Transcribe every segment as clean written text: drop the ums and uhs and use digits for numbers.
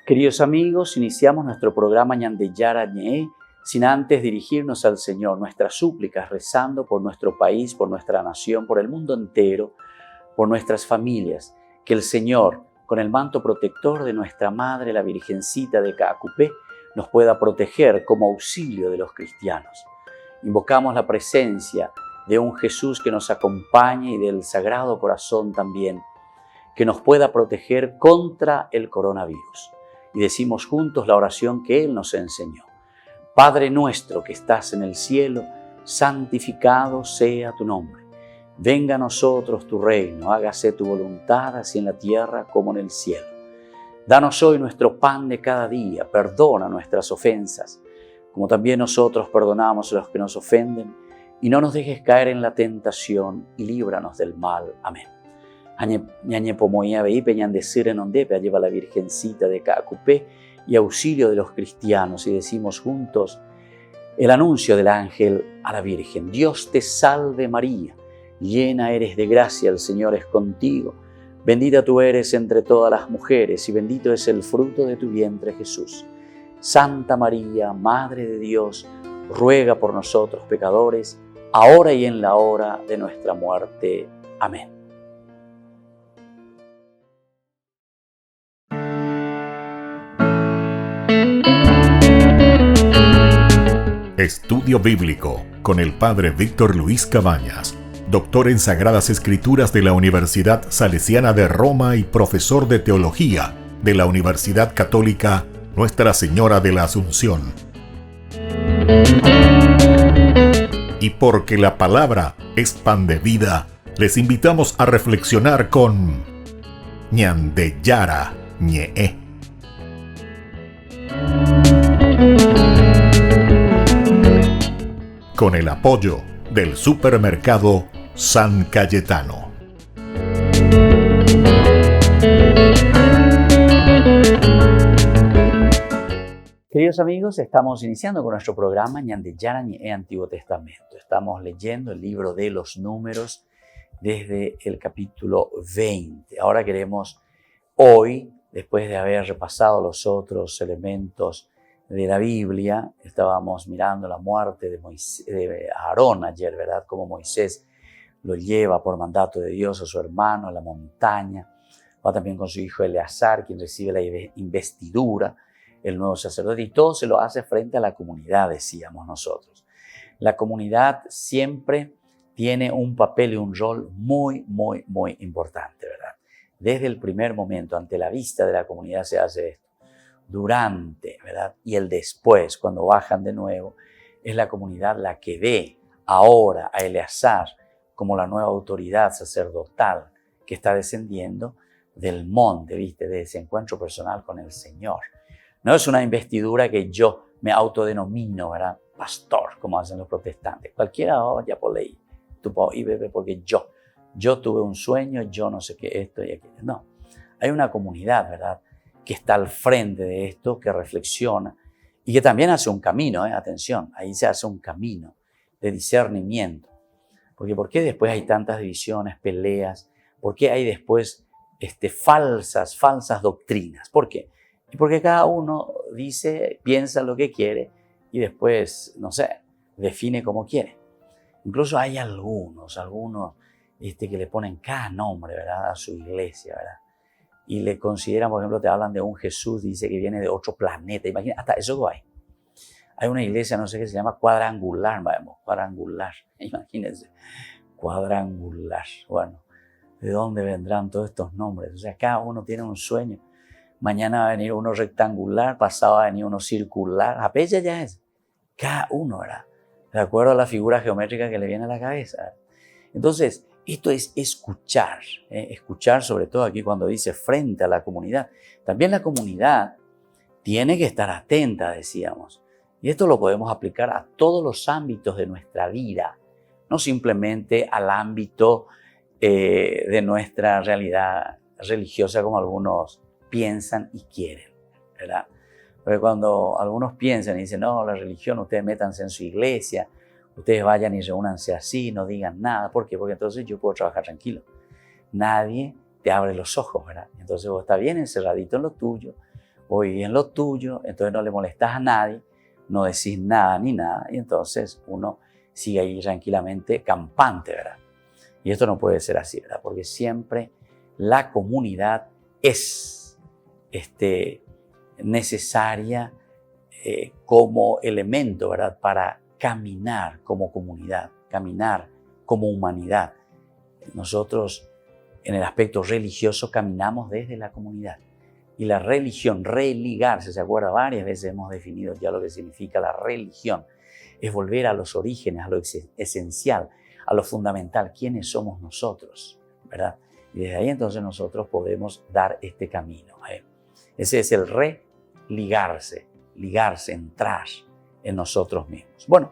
Queridos amigos, iniciamos nuestro programa Ñandeyara Ñe sin antes dirigirnos al Señor, nuestras súplicas, rezando por nuestro país, por nuestra nación, por el mundo entero, por nuestras familias. Que el Señor, con el manto protector de nuestra Madre, la Virgencita de Caacupé, nos pueda proteger como auxilio de los cristianos. Invocamos la presencia de un Jesús que nos acompañe y del Sagrado Corazón también, que nos pueda proteger contra el coronavirus. Y decimos juntos la oración que Él nos enseñó. Padre nuestro que estás en el cielo, santificado sea tu nombre. Venga a nosotros tu reino, hágase tu voluntad, así en la tierra como en el cielo. Danos hoy nuestro pan de cada día, perdona nuestras ofensas, como también nosotros perdonamos a los que nos ofenden, y no nos dejes caer en la tentación, y líbranos del mal. Amén. Ñañe pomoía veipe ñandecir en ondepe, lleva la Virgencita de Caacupé y auxilio de los cristianos, y decimos juntos el anuncio del ángel a la Virgen. Dios te salve María, llena eres de gracia, el Señor es contigo. Bendita tú eres entre todas las mujeres y bendito es el fruto de tu vientre Jesús. Santa María, Madre de Dios, ruega por nosotros pecadores, ahora y en la hora de nuestra muerte. Amén. Estudio Bíblico con el Padre Víctor Luis Cabañas, doctor en Sagradas Escrituras de la Universidad Salesiana de Roma y profesor de Teología de la Universidad Católica Nuestra Señora de la Asunción. Y porque la palabra es pan de vida, les invitamos a reflexionar con Ñandeyara Ñe. Con el apoyo del supermercado San Cayetano. Queridos amigos, estamos iniciando con nuestro programa Ñandeyara Ñe Antiguo Testamento. Estamos leyendo el libro de los Números desde el capítulo 20. Ahora queremos hoy, después de haber repasado los otros elementos de la Biblia, estábamos mirando la muerte de Aarón ayer, ¿verdad? Cómo Moisés lo lleva por mandato de Dios a su hermano a la montaña. Va también con su hijo Eleazar, quien recibe la investidura, el nuevo sacerdote, y todo se lo hace frente a la comunidad, decíamos nosotros. La comunidad siempre tiene un papel y un rol muy importante, ¿verdad? Desde el primer momento, ante la vista de la comunidad se hace esto. Durante, ¿verdad? Y el después, cuando bajan de nuevo, es la comunidad la que ve ahora a Eleazar como la nueva autoridad sacerdotal que está descendiendo del monte, ¿viste? De ese encuentro personal con el Señor. No es una investidura que yo me autodenomino, ¿verdad? Pastor, como hacen los protestantes. Cualquiera, ya por ley, tú puedes ir, bebé, porque yo tuve un sueño, yo no sé qué, esto y aquello. No, hay una comunidad, ¿verdad?, que está al frente de esto, que reflexiona y que también hace un camino, atención, ahí se hace un camino de discernimiento. Porque ¿por qué después hay tantas divisiones, peleas? ¿Por qué hay después falsas doctrinas? ¿Por qué? Porque cada uno piensa lo que quiere y después, no sé, define como quiere. Incluso hay algunos que le ponen cada nombre, ¿verdad?, a su iglesia, ¿verdad? Y le consideran, por ejemplo, te hablan de un Jesús, dice que viene de otro planeta. Imagina, hasta eso hay. Hay una iglesia, no sé qué se llama, cuadrangular, imagínense, cuadrangular. Bueno, ¿de dónde vendrán todos estos nombres? O sea, cada uno tiene un sueño. Mañana va a venir uno rectangular, pasado va a venir uno circular. Apeya ya es. Cada uno, ¿verdad? De acuerdo a la figura geométrica que le viene a la cabeza. Entonces, esto es escuchar, escuchar sobre todo aquí cuando dice frente a la comunidad. También la comunidad tiene que estar atenta, decíamos. Y esto lo podemos aplicar a todos los ámbitos de nuestra vida, no simplemente al ámbito de nuestra realidad religiosa como algunos piensan y quieren, ¿verdad? Porque cuando algunos piensan y dicen, no, la religión, ustedes métanse en su iglesia, ustedes vayan y reúnanse así, no digan nada. ¿Por qué? Porque entonces yo puedo trabajar tranquilo. Nadie te abre los ojos, ¿verdad? Entonces vos estás bien encerradito en lo tuyo, vos vivís en lo tuyo, entonces no le molestás a nadie, no decís nada ni nada, y entonces uno sigue ahí tranquilamente campante, ¿verdad? Y esto no puede ser así, ¿verdad? Porque siempre la comunidad es necesaria como elemento, ¿verdad? Para caminar como comunidad, caminar como humanidad. Nosotros en el aspecto religioso caminamos desde la comunidad. Y la religión, religarse, ¿se acuerda? Varias veces hemos definido ya lo que significa la religión. Es volver a los orígenes, a lo esencial, a lo fundamental. ¿Quiénes somos nosotros? ¿Verdad? Y desde ahí entonces nosotros podemos dar este camino. Ese es el religarse, ligarse, entrar en nosotros mismos. Bueno,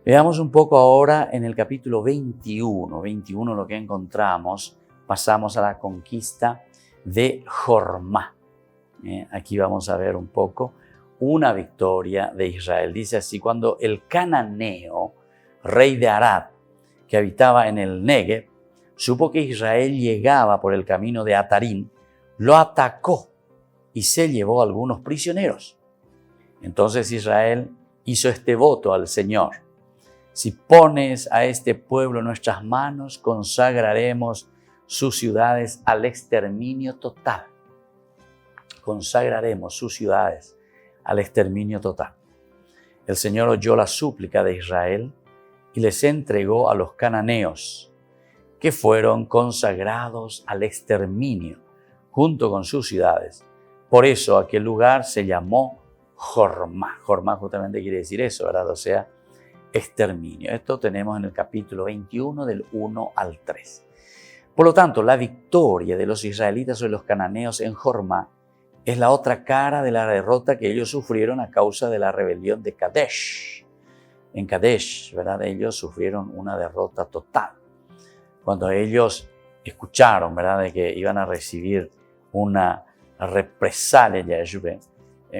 veamos un poco ahora en el capítulo 21. 21 lo que encontramos, pasamos a la conquista de Jormá. Aquí vamos a ver un poco una victoria de Israel. Dice así: cuando el cananeo, rey de Arad, que habitaba en el Negev, supo que Israel llegaba por el camino de Atarim, lo atacó y se llevó algunos prisioneros. Entonces Israel hizo este voto al Señor: si pones a este pueblo en nuestras manos, consagraremos sus ciudades al exterminio total. Consagraremos sus ciudades al exterminio total. El Señor oyó la súplica de Israel y les entregó a los cananeos, que fueron consagrados al exterminio junto con sus ciudades. Por eso aquel lugar se llamó Jormá. Jormá justamente quiere decir eso, ¿verdad? O sea, exterminio. Esto tenemos en el capítulo 21 del 1 al 3. Por lo tanto, la victoria de los israelitas sobre los cananeos en Jormá es la otra cara de la derrota que ellos sufrieron a causa de la rebelión de Kadesh. En Kadesh, ¿verdad? Ellos sufrieron una derrota total. Cuando ellos escucharon, ¿verdad?, de que iban a recibir una represalia de Yahvé,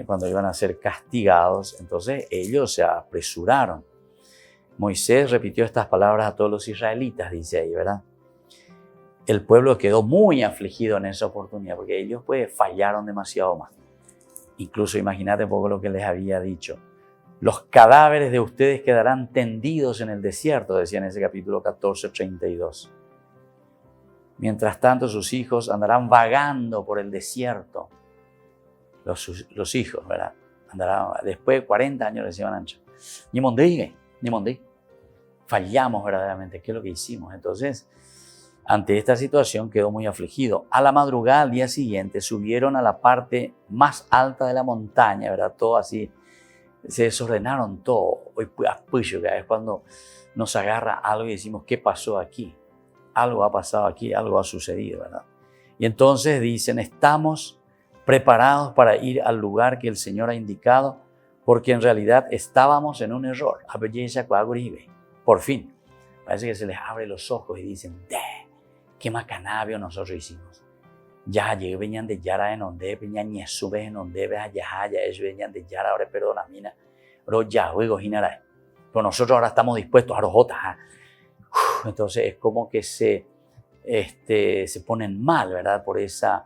cuando iban a ser castigados, entonces ellos se apresuraron. Moisés repitió estas palabras a todos los israelitas, dice ahí, ¿verdad? El pueblo quedó muy afligido en esa oportunidad porque ellos pues fallaron demasiado más. Incluso imagínate un poco lo que les había dicho. Los cadáveres de ustedes quedarán tendidos en el desierto, decía en ese capítulo 14, 32. Mientras tanto, sus hijos andarán vagando por el desierto. Los hijos, ¿verdad? Andarán, después de 40 años les iban a echar. Ni mondí. Fallamos verdaderamente. ¿Qué es lo que hicimos? Entonces, ante esta situación quedó muy afligido. A la madrugada, al día siguiente, subieron a la parte más alta de la montaña, ¿verdad? Todo así, se desordenaron todo. Hoy es cuando nos agarra algo y decimos, ¿qué pasó aquí? Algo ha pasado aquí, algo ha sucedido, ¿verdad? Y entonces dicen, estamos preparados para ir al lugar que el Señor ha indicado, porque en realidad estábamos en un error. Por fin, parece que se les abre los ojos y dicen, qué macanabio nosotros hicimos. Ya llegué, venían de Yara en donde, venían Yesube en donde, ya venían de Yara, ahora perdona, mina, pero ya, luego, Ginara. Pero nosotros ahora estamos dispuestos a rojota. Entonces es como que se ponen mal, ¿verdad? Por esa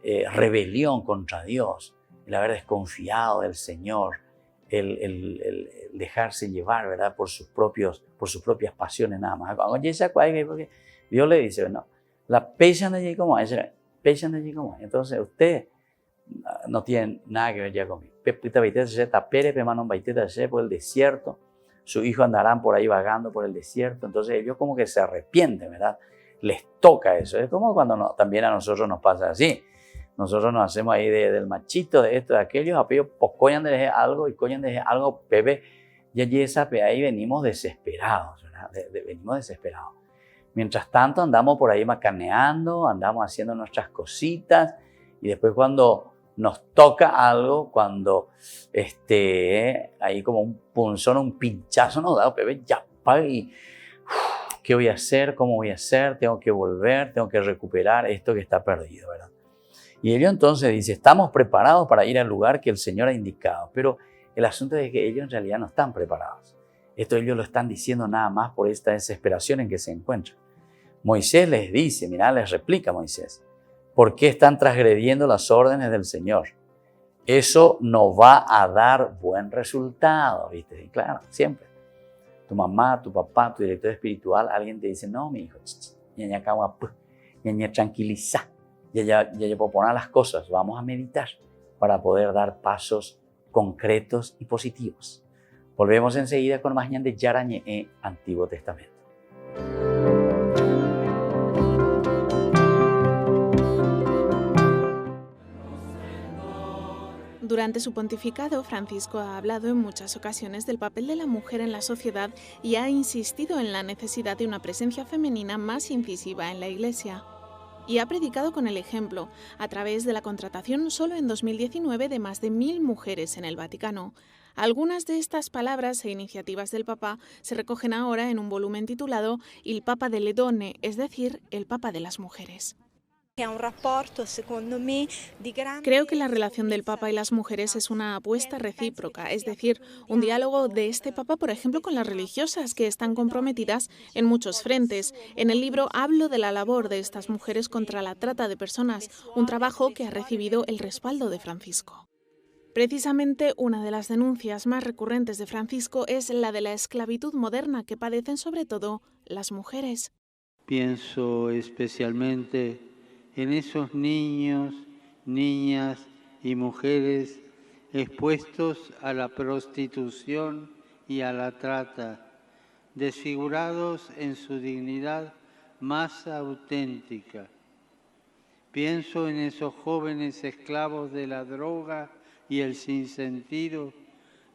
rebelión contra Dios, el haber desconfiado del Señor, el dejarse llevar, ¿verdad? Por sus propias pasiones nada más. Porque Dios le dice, no, la pecha de allí como es, entonces usted no tiene nada que ver ya conmigo. Por el desierto, sus hijos andarán por ahí vagando por el desierto, entonces ellos como que se arrepienten, ¿verdad? Les toca eso. Es como cuando también a nosotros nos pasa así. Nosotros nos hacemos ahí del machito, de esto, de aquello, apello, pues coyan de algo y coyan de algo, bebé. Y allí ahí venimos desesperados, ¿verdad? Venimos desesperados. Mientras tanto andamos por ahí macaneando, andamos haciendo nuestras cositas y después cuando nos toca algo, cuando ahí como un punzón, un pinchazo nos da, bebé, ya, y ¿qué voy a hacer? ¿Cómo voy a hacer? Tengo que volver, tengo que recuperar esto que está perdido, ¿verdad? Y ellos entonces dicen, estamos preparados para ir al lugar que el Señor ha indicado, pero el asunto es que ellos en realidad no están preparados. Esto ellos lo están diciendo nada más por esta desesperación en que se encuentran. Moisés les dice, mirá, les replica Moisés, ¿por qué están transgrediendo las órdenes del Señor? eso no va a dar buen resultado, ¿viste? Y claro, siempre. Tu mamá, tu papá, tu director espiritual, alguien te dice, no, mi hijo, ñaña calma, ñaña tranquiliza, ya puedo poner las cosas, vamos a meditar para poder dar pasos concretos y positivos. Volvemos enseguida con más ñan de Yarañe en Antiguo Testamento. Durante su pontificado, Francisco ha hablado en muchas ocasiones del papel de la mujer en la sociedad y ha insistido en la necesidad de una presencia femenina más incisiva en la Iglesia. Y ha predicado con el ejemplo, a través de la contratación solo en 2019 de más de 1.000 mujeres en el Vaticano. Algunas de estas palabras e iniciativas del Papa se recogen ahora en un volumen titulado Il Papa delle Donne, es decir, el Papa de las Mujeres. Creo que la relación del Papa y las mujeres es una apuesta recíproca, es decir, un diálogo de este Papa, por ejemplo, con las religiosas que están comprometidas en muchos frentes. En el libro hablo de la labor de estas mujeres contra la trata de personas, un trabajo que ha recibido el respaldo de Francisco. Precisamente una de las denuncias más recurrentes de Francisco es la de la esclavitud moderna que padecen sobre todo las mujeres. Pienso especialmente en esos niños, niñas y mujeres expuestos a la prostitución y a la trata, desfigurados en su dignidad más auténtica. Pienso en esos jóvenes esclavos de la droga y el sinsentido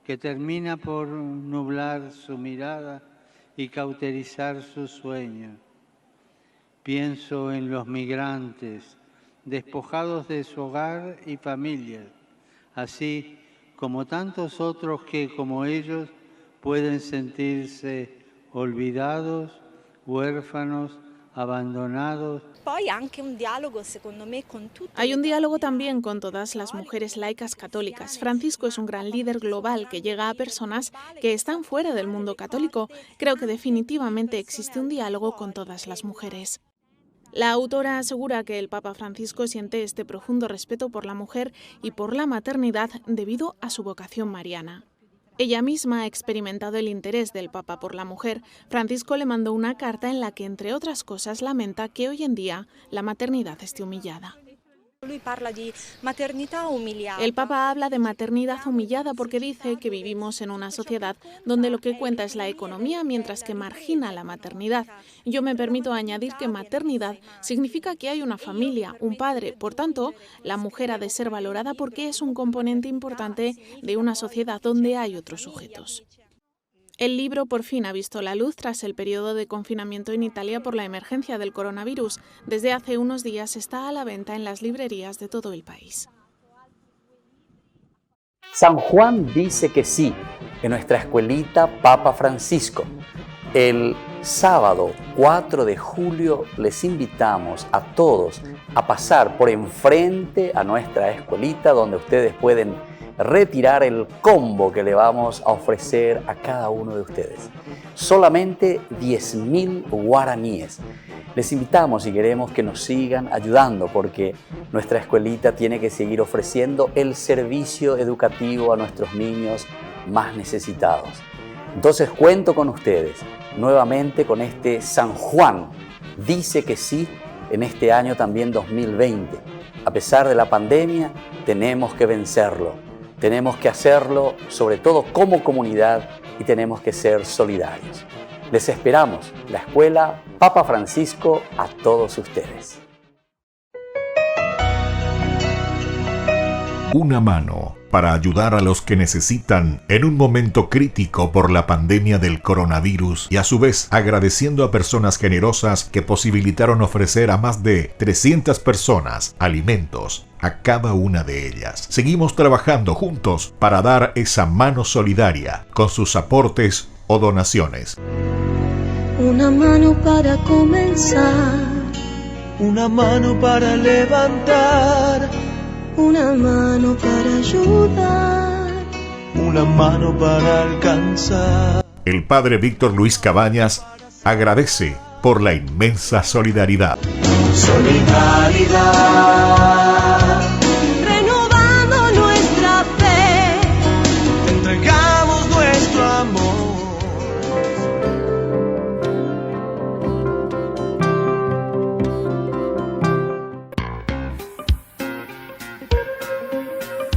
que termina por nublar su mirada y cauterizar sus sueños. Pienso en los migrantes, despojados de su hogar y familia, así como tantos otros que, como ellos, pueden sentirse olvidados, huérfanos, abandonados. Hay un diálogo también con todas las mujeres laicas católicas. Francisco es un gran líder global que llega a personas que están fuera del mundo católico. Creo que definitivamente existe un diálogo con todas las mujeres. La autora asegura que el Papa Francisco siente este profundo respeto por la mujer y por la maternidad debido a su vocación mariana. Ella misma ha experimentado el interés del Papa por la mujer. Francisco le mandó una carta en la que, entre otras cosas, lamenta que hoy en día la maternidad esté humillada. El Papa habla de maternidad humillada porque dice que vivimos en una sociedad donde lo que cuenta es la economía, mientras que margina la maternidad. Yo me permito añadir que maternidad significa que hay una familia, un padre. Por tanto, la mujer ha de ser valorada porque es un componente importante de una sociedad donde hay otros sujetos. El libro por fin ha visto la luz tras el periodo de confinamiento en Italia por la emergencia del coronavirus. Desde hace unos días está a la venta en las librerías de todo el país. San Juan dice que sí en nuestra escuelita Papa Francisco. El sábado 4 de julio les invitamos a todos a pasar por enfrente a nuestra escuelita donde ustedes pueden retirar el combo que le vamos a ofrecer a cada uno de ustedes. Solamente 10.000 guaraníes. Les invitamos y queremos que nos sigan ayudando porque nuestra escuelita tiene que seguir ofreciendo el servicio educativo a nuestros niños más necesitados. Entonces cuento con ustedes nuevamente con este San Juan. Dice que sí en este año también 2020. A pesar de la pandemia, tenemos que vencerlo. Tenemos que hacerlo, sobre todo como comunidad, y tenemos que ser solidarios. Les esperamos, la Escuela Papa Francisco, a todos ustedes. Una mano para ayudar a los que necesitan en un momento crítico por la pandemia del coronavirus y a su vez agradeciendo a personas generosas que posibilitaron ofrecer a más de 300 personas alimentos a cada una de ellas. Seguimos trabajando juntos para dar esa mano solidaria con sus aportes o donaciones. Una mano para comenzar, una mano para levantar, una mano para ayudar, una mano para alcanzar. El padre Víctor Luis Cabañas agradece por la inmensa solidaridad. Solidaridad, renovando nuestra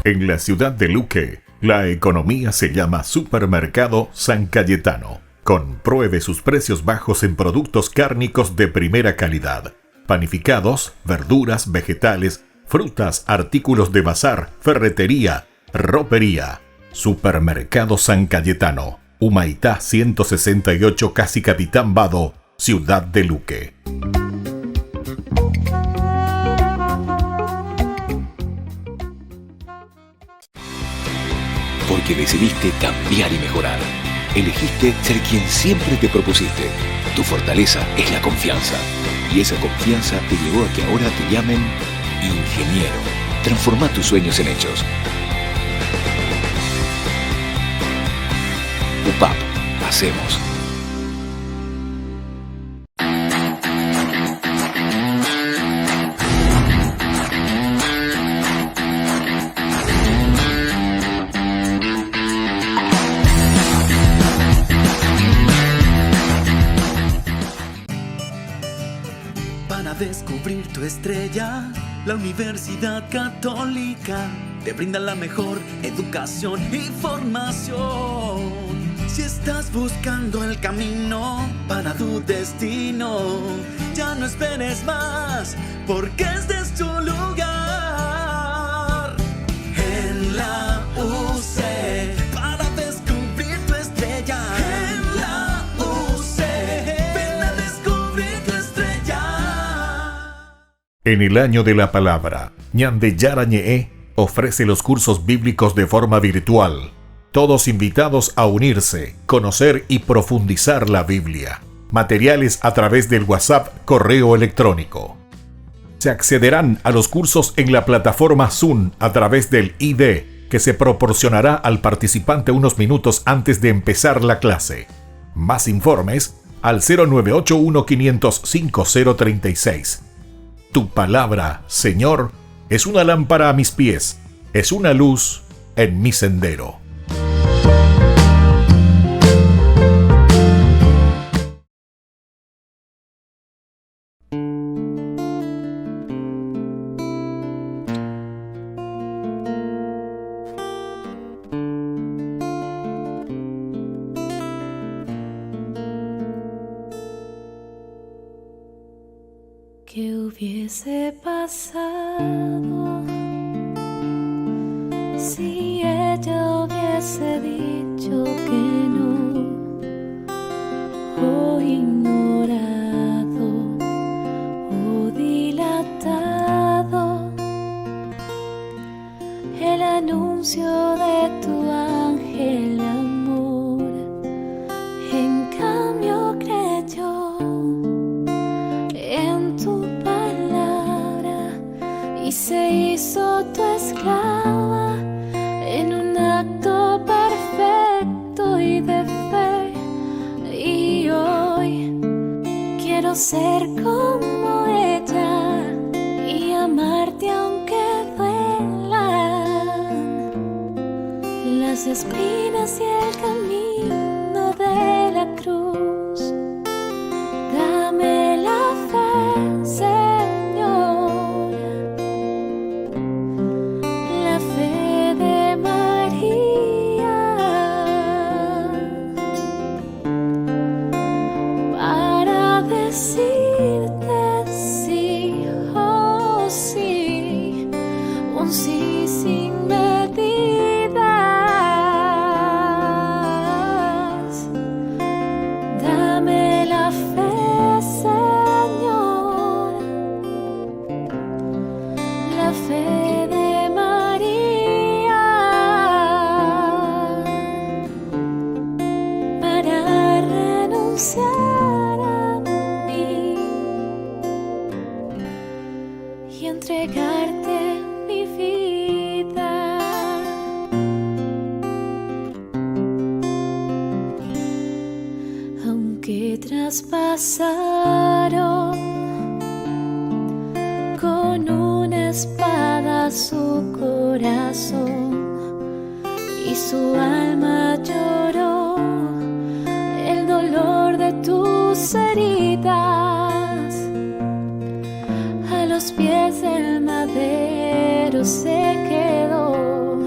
En la ciudad de Luque, la economía se llama Supermercado San Cayetano. Compruebe sus precios bajos en productos cárnicos de primera calidad. Panificados, verduras, vegetales, frutas, artículos de bazar, ferretería, ropería. Supermercado San Cayetano, Humaitá 168, Casi Capitán Vado, ciudad de Luque. Porque decidiste cambiar y mejorar. Elegiste ser quien siempre te propusiste. Tu fortaleza es la confianza. Y esa confianza te llevó a que ahora te llamen ingeniero. Transforma tus sueños en hechos. UPAP. Hacemos. Descubrir tu estrella, la Universidad Católica te brinda la mejor educación y formación. Si estás buscando el camino para tu destino, ya no esperes más, porque este es tu lugar. En la UC, para descubrir tu estrella. En la UC, ven a descubrir tu estrella. En el año de la palabra, Ñande Yarañe ofrece los cursos bíblicos de forma virtual. Todos invitados a unirse, conocer y profundizar la Biblia. Materiales a través del WhatsApp, correo electrónico. Se accederán a los cursos en la plataforma Zoom a través del ID, que se proporcionará al participante unos minutos antes de empezar la clase. Más informes al 0981-500-5036. Tu palabra, Señor, es una lámpara a mis pies, es una luz en mi sendero. ¿Qué hubiese pasado si ella hubiese dicho que no, o ignorado o dilatado el anuncio de tu ángel de amor? En cambio creyó en tu palabra y se hizo tu esclava en un acto perfecto y de fe. Y hoy quiero ser como ella y amarte aunque duelan las espinas y el camino de la cruz. Dame la fe, Señor, la fe de María, para decirte sí, oh sí, un sí sin medidas. Dame la fe, la fe de María, para renunciar a mí y entregarte mi vida. Aunque traspasaron con una espada su corazón y su alma lloró el dolor de tus heridas. A los pies del madero se quedó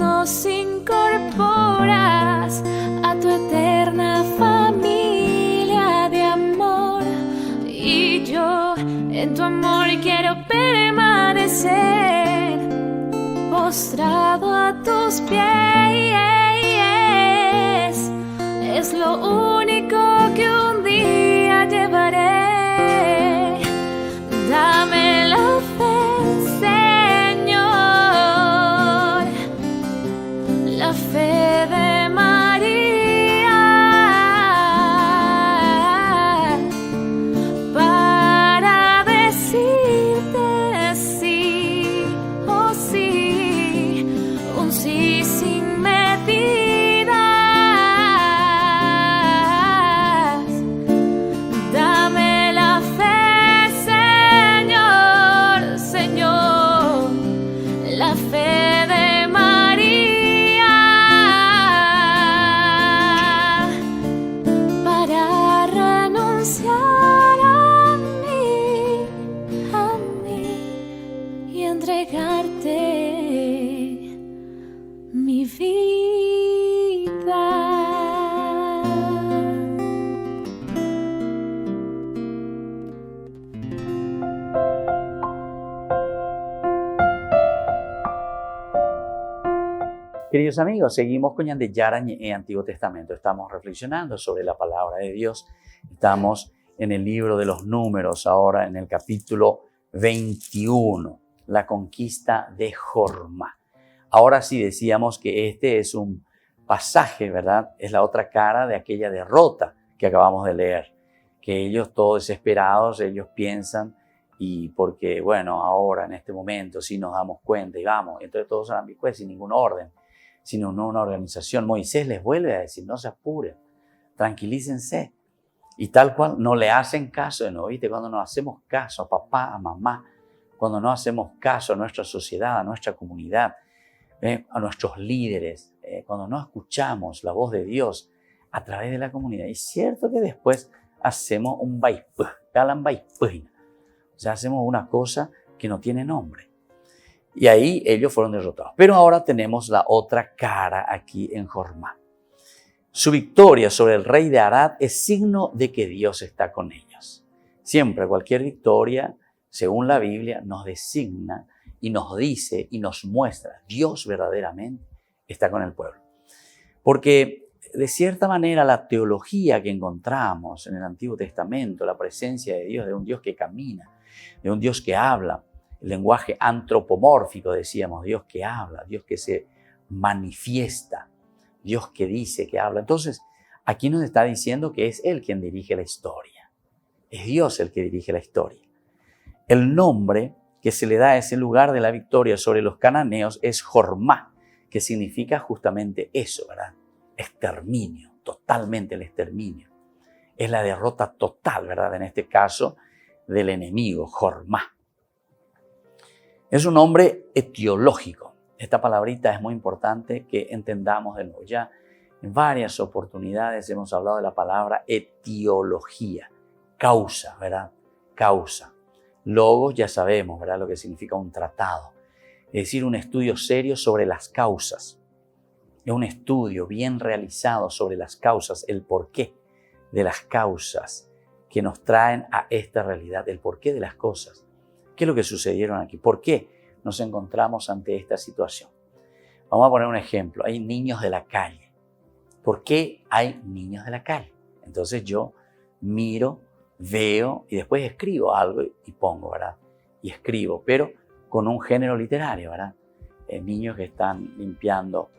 nos incorporas a tu eterna familia de amor. Y yo en tu amor quiero permanecer, postrado a tus pies. Es lo único que un día llevaré. Dame la fe, Señor, la fe de María, para decirte sí, oh sí, un sí sin medidas. Dame la fe, Señor, Señor, la fe de María, para renunciar a mí y entregarte mi vida. Queridos amigos, seguimos con Ñande Yarañ en Antiguo Testamento. Estamos reflexionando sobre la palabra de Dios. Estamos en el libro de los Números, ahora en el capítulo 21, la conquista de Jorma. Ahora sí decíamos que este es un pasaje, ¿verdad? Es la otra cara de aquella derrota que acabamos de leer. Que ellos todos desesperados, ellos piensan, y porque, bueno, ahora en este momento sí nos damos cuenta y vamos, entonces todos son ambiciosos sin ningún orden, sino una organización. Moisés les vuelve a decir, no se apuren, tranquilícense. Y tal cual no le hacen caso de nuevo, ¿viste? Cuando no hacemos caso a papá, a mamá, cuando no hacemos caso a nuestra sociedad, a nuestra comunidad, a nuestros líderes, cuando no escuchamos la voz de Dios a través de la comunidad. Es cierto que después hacemos un baipú, o sea, hacemos una cosa que no tiene nombre. Y ahí ellos fueron derrotados. Pero ahora tenemos la otra cara aquí en Jorma. Su victoria sobre el rey de Arad es signo de que Dios está con ellos. Siempre cualquier victoria, según la Biblia, nos designa y nos dice y nos muestra Dios verdaderamente está con el pueblo. Porque de cierta manera la teología que encontramos en el Antiguo Testamento, la presencia de Dios, de un Dios que camina, de un Dios que habla, el lenguaje antropomórfico, decíamos, Dios que habla, Dios que se manifiesta, Dios que dice, que habla. Entonces, aquí nos está diciendo que es Él quien dirige la historia. Es Dios el que dirige la historia. El nombre que se le da a ese lugar de la victoria sobre los cananeos es Jormá, que significa justamente eso, ¿verdad? Exterminio, totalmente el exterminio. Es la derrota total, ¿verdad? En este caso, del enemigo, Jormá. Es un nombre etiológico. Esta palabrita es muy importante que entendamos de nuevo. Ya en varias oportunidades hemos hablado de la palabra etiología, causa, ¿verdad? Causa. Logos ya sabemos, ¿verdad? Lo que significa un tratado. Es decir, un estudio serio sobre las causas. Es un estudio bien realizado sobre las causas, el porqué de las causas que nos traen a esta realidad, el porqué de las cosas. ¿Qué es lo que sucedieron aquí? ¿Por qué nos encontramos ante esta situación? Vamos a poner un ejemplo. Hay niños de la calle. ¿Por qué hay niños de la calle? Entonces yo miro, veo y después escribo algo y pongo, ¿verdad? Y escribo, pero con un género literario, ¿verdad? Niños que están limpiando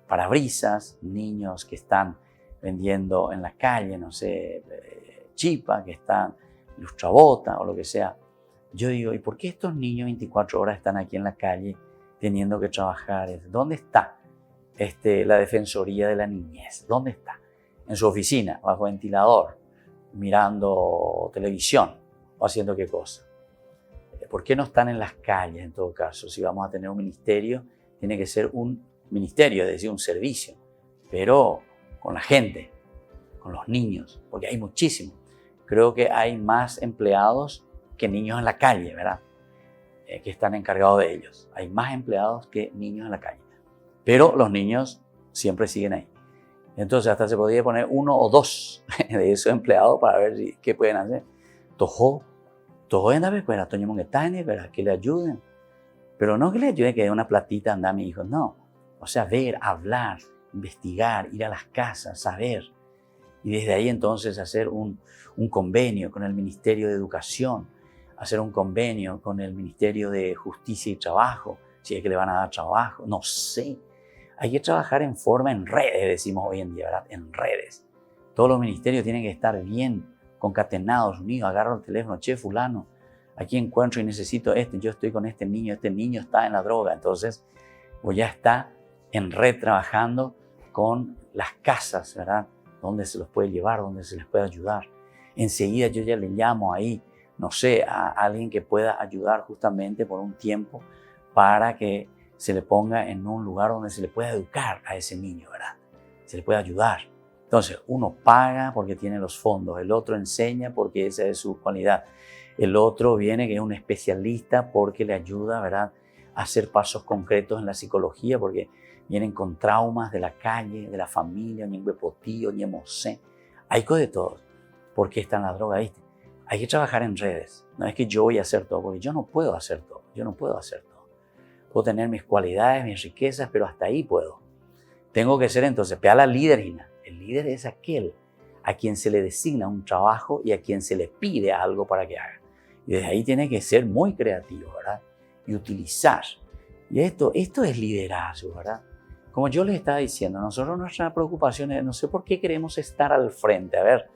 parabrisas, niños que están vendiendo en la calle, no sé, chipa, que están lustrabota o lo que sea. Yo digo, ¿y por qué estos niños 24 horas están aquí en la calle teniendo que trabajar? ¿Dónde está la Defensoría de la Niñez? ¿Dónde está? En su oficina, bajo ventilador, mirando televisión o haciendo qué cosa. ¿Por qué no están en las calles en todo caso? Si vamos a tener un ministerio, tiene que ser un ministerio, es decir, un servicio, pero con la gente, con los niños, porque hay muchísimos. Creo que hay más empleados que niños en la calle, ¿verdad? Que están encargados de ellos. Hay más empleados que niños en la calle. Pero los niños siempre siguen ahí. Entonces hasta se podía poner 1 o 2 de esos empleados para ver qué pueden hacer. Todo en la escuela, que le ayuden. Pero no que le ayuden, que dé una platita anda a mi hijo, no. O sea, ver, hablar, investigar, ir a las casas, saber. Y desde ahí entonces hacer un convenio con el Ministerio de Educación, hacer un convenio con el Ministerio de Justicia y Trabajo, si es que le van a dar trabajo, no sé. Hay que trabajar en redes, decimos hoy en día, ¿verdad? En redes. Todos los ministerios tienen que estar bien concatenados, unidos. Agarro el teléfono, che, fulano, aquí encuentro y necesito yo estoy con este niño está en la droga. Entonces, pues ya está en red trabajando con las casas, ¿verdad? Donde se los puede llevar, donde se les puede ayudar. Enseguida yo ya le llamo ahí, no sé, a alguien que pueda ayudar justamente por un tiempo para que se le ponga en un lugar donde se le pueda educar a ese niño, ¿verdad? Se le puede ayudar. Entonces, uno paga porque tiene los fondos, el otro enseña porque esa es su cualidad. El otro viene que es un especialista porque le ayuda, ¿verdad?, a hacer pasos concretos en la psicología porque vienen con traumas de la calle, de la familia, ni huepotío, ni mosé. Hay cosas de todo. ¿Por qué está en la droga? ¿Viste? Hay que trabajar en redes. No es que yo voy a hacer todo, porque yo no puedo hacer todo. Yo no puedo hacer todo. Puedo tener mis cualidades, mis riquezas, pero hasta ahí puedo. Tengo que ser entonces, la líder. El líder es aquel a quien se le designa un trabajo y a quien se le pide algo para que haga. Y desde ahí tiene que ser muy creativo, ¿verdad? Y utilizar. Y esto es liderazgo, ¿verdad? Como yo les estaba diciendo, nosotros nuestra preocupación es, no sé por qué queremos estar al frente. A ver,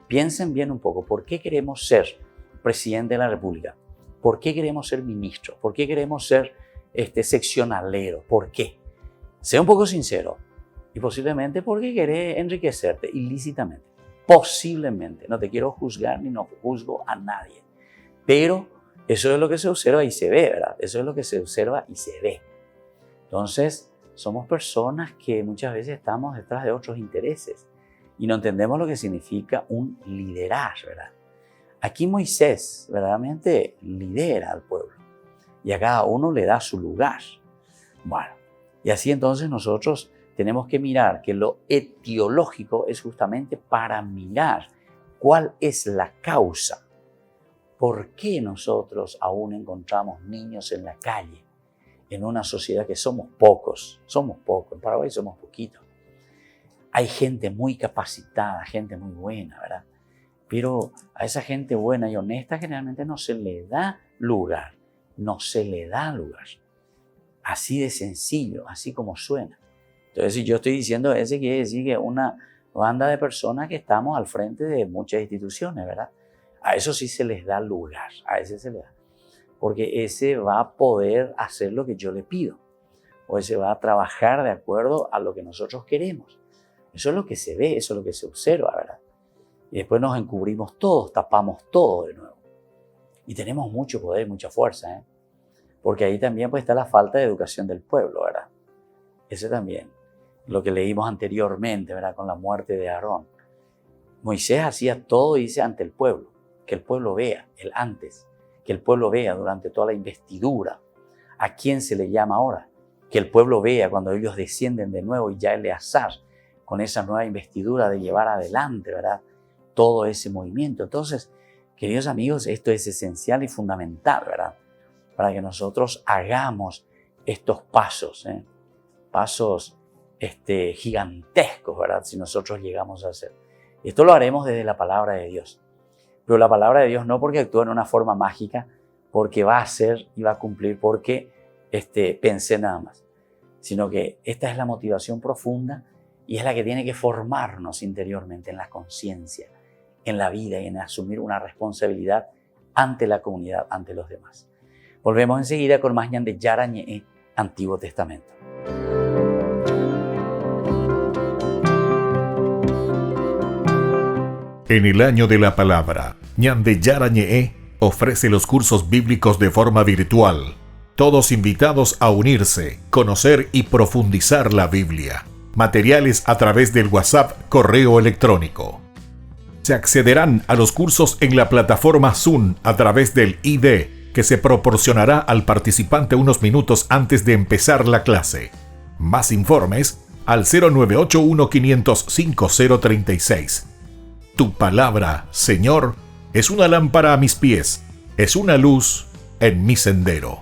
piensen bien un poco, ¿por qué queremos ser presidente de la República? ¿Por qué queremos ser ministro? ¿Por qué queremos ser seccionalero? ¿Por qué? Sea un poco sincero. Y posiblemente porque querés enriquecerte ilícitamente. Posiblemente. No te quiero juzgar ni no juzgo a nadie. Pero eso es lo que se observa y se ve, ¿verdad? Eso es lo que se observa y se ve. Entonces, somos personas que muchas veces estamos detrás de otros intereses y no entendemos lo que significa un liderar, ¿verdad? Aquí Moisés verdaderamente lidera al pueblo y a cada uno le da su lugar. Bueno, y así entonces nosotros tenemos que mirar que lo etiológico es justamente para mirar cuál es la causa. ¿Por qué nosotros aún encontramos niños en la calle? En una sociedad que somos pocos, en Paraguay somos poquitos. Hay gente muy capacitada, gente muy buena, ¿verdad? Pero a esa gente buena y honesta generalmente no se le da lugar, Así de sencillo, así como suena. Entonces, si yo estoy diciendo ese, quiere decir que una banda de personas que estamos al frente de muchas instituciones, ¿verdad? A eso sí se les da lugar, a ese se le da. Porque ese va a poder hacer lo que yo le pido. O ese va a trabajar de acuerdo a lo que nosotros queremos. Eso es lo que se ve, eso es lo que se observa, ¿verdad? Y después nos encubrimos todos, tapamos todo de nuevo. Y tenemos mucho poder, mucha fuerza, ¿eh? Porque ahí también pues, está la falta de educación del pueblo, ¿verdad? Ese también. Lo que leímos anteriormente, ¿verdad? Con la muerte de Aarón. Moisés hacía todo, dice, ante el pueblo. Que el pueblo vea, el antes. Que el pueblo vea durante toda la investidura. ¿A quién se le llama ahora? Que el pueblo vea cuando ellos descienden de nuevo y ya Eleazar, con esa nueva investidura de llevar adelante, ¿verdad? Todo ese movimiento. Entonces, queridos amigos, esto es esencial y fundamental, ¿verdad? Para que nosotros hagamos estos pasos, pasos gigantescos, ¿verdad? Si nosotros llegamos a hacer. Esto lo haremos desde la palabra de Dios. Pero la palabra de Dios no porque actúa en una forma mágica, porque va a hacer y va a cumplir, porque pensé nada más. Sino que esta es la motivación profunda y es la que tiene que formarnos interiormente en la conciencia, en la vida y en asumir una responsabilidad ante la comunidad, ante los demás. Volvemos enseguida con más Ñan de Yara Ñe, Antiguo Testamento. En el año de la palabra, Ñan de Yara Ñe ofrece los cursos bíblicos de forma virtual. Todos invitados a unirse, conocer y profundizar la Biblia. Materiales a través del WhatsApp, correo electrónico. Se accederán a los cursos en la plataforma Zoom a través del ID, que se proporcionará al participante unos minutos antes de empezar la clase. Más informes al 0981-500-5036. Tu palabra, Señor, es una lámpara a mis pies, es una luz en mi sendero.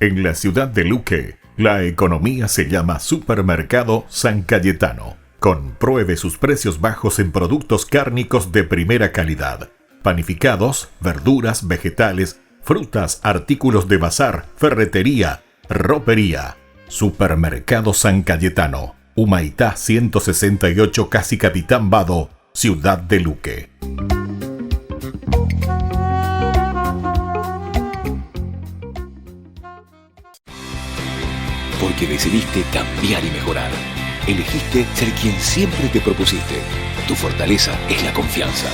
En la ciudad de Luque, la economía se llama Supermercado San Cayetano. Compruebe sus precios bajos en productos cárnicos de primera calidad. Panificados, verduras, vegetales, frutas, artículos de bazar, ferretería, ropería. Supermercado San Cayetano, Humaitá 168, Casi Capitán Vado, ciudad de Luque. Porque decidiste cambiar y mejorar. Elegiste ser quien siempre te propusiste. Tu fortaleza es la confianza.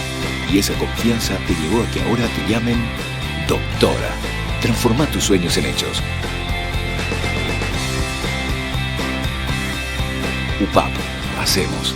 Y esa confianza te llevó a que ahora te llamen doctora. Transforma tus sueños en hechos. UPAP. Hacemos.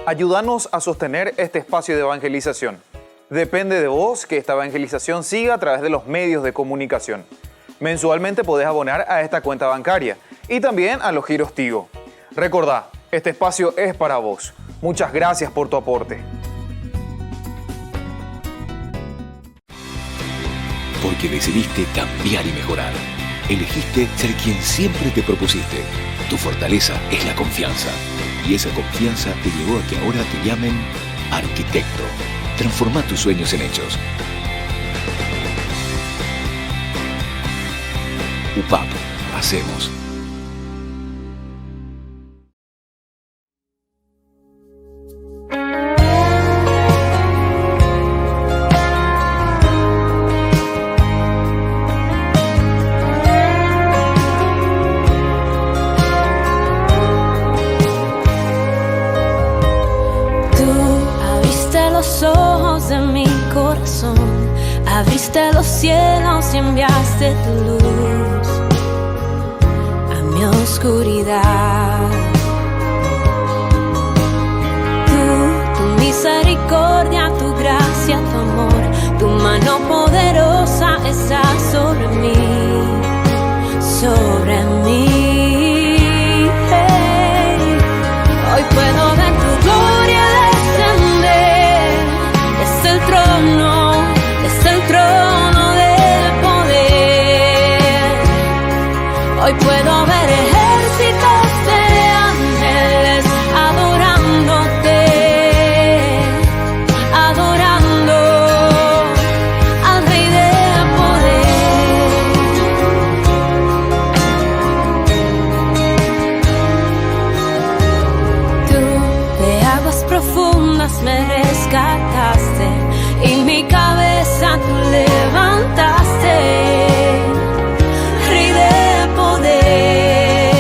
Ayúdanos a sostener este espacio de evangelización. Depende de vos que esta evangelización siga a través de los medios de comunicación. Mensualmente podés abonar a esta cuenta bancaria y también a los giros Tigo. Recordá, este espacio es para vos. Muchas gracias por tu aporte. Porque decidiste cambiar y mejorar. Elegiste ser quien siempre te propusiste. Tu fortaleza es la confianza. Y esa confianza te llevó a que ahora te llamen arquitecto. Transforma tus sueños en hechos. UPAP. Hacemos. Abriste los cielos y enviaste tu luz a mi oscuridad. Tu misericordia, tu gracia, tu amor, tu mano poderosa está sobre mí, sobre mí. Hey. Hoy puedo ver tu gloria descender desde el trono. Hoy puedo ver ejércitos de ángeles adorándote, adorando al Rey de poder. Tú de aguas profundas me rescataste y mi cabeza tú levantaste. Rey de poder.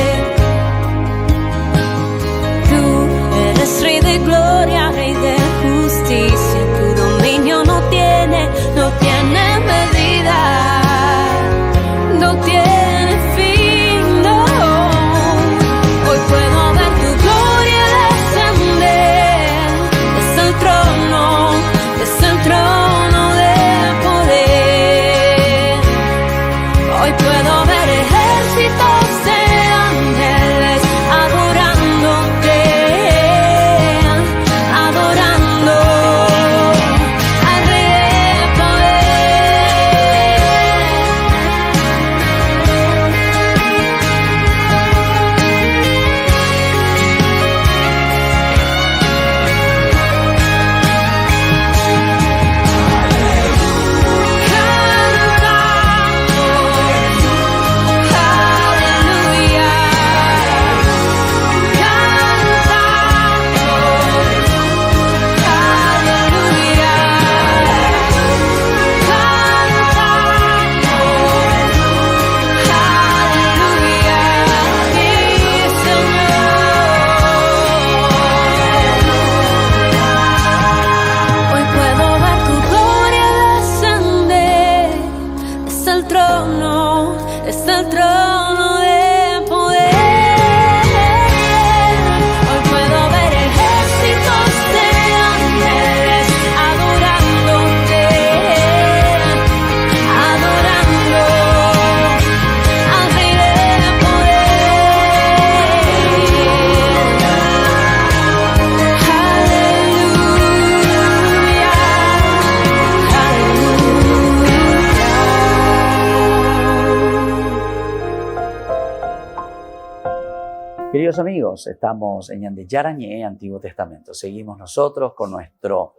Queridos amigos, estamos en Ñande Yarañé, Antiguo Testamento. Seguimos nosotros con nuestro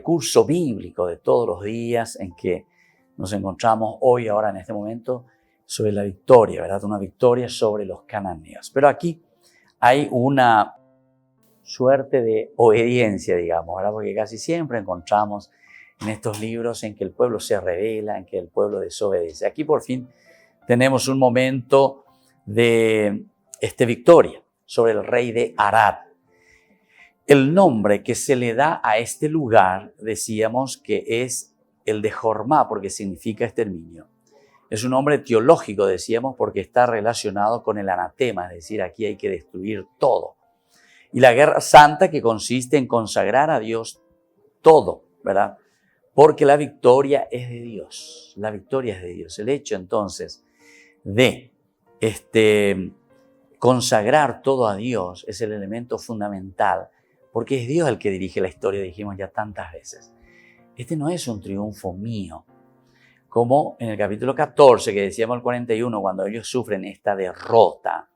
curso bíblico de todos los días en que nos encontramos hoy, ahora en este momento, sobre la victoria, ¿verdad? Una victoria sobre los cananeos. Pero aquí hay una suerte de obediencia, digamos, ¿verdad? Porque casi siempre encontramos en estos libros en que el pueblo se rebela, en que el pueblo desobedece. Aquí por fin tenemos un momento de victoria sobre el rey de Arad. El nombre que se le da a este lugar, decíamos que es el de Jormá, porque significa exterminio. Es un nombre teológico, decíamos, porque está relacionado con el anatema, es decir, aquí hay que destruir todo. Y la guerra santa, que consiste en consagrar a Dios todo, ¿verdad? Porque la victoria es de Dios. La victoria es de Dios. El hecho, entonces, de consagrar todo a Dios es el elemento fundamental, porque es Dios el que dirige la historia, dijimos ya tantas veces. Este no es un triunfo mío, como en el capítulo 14, que decíamos el 41, cuando ellos sufren esta derrota,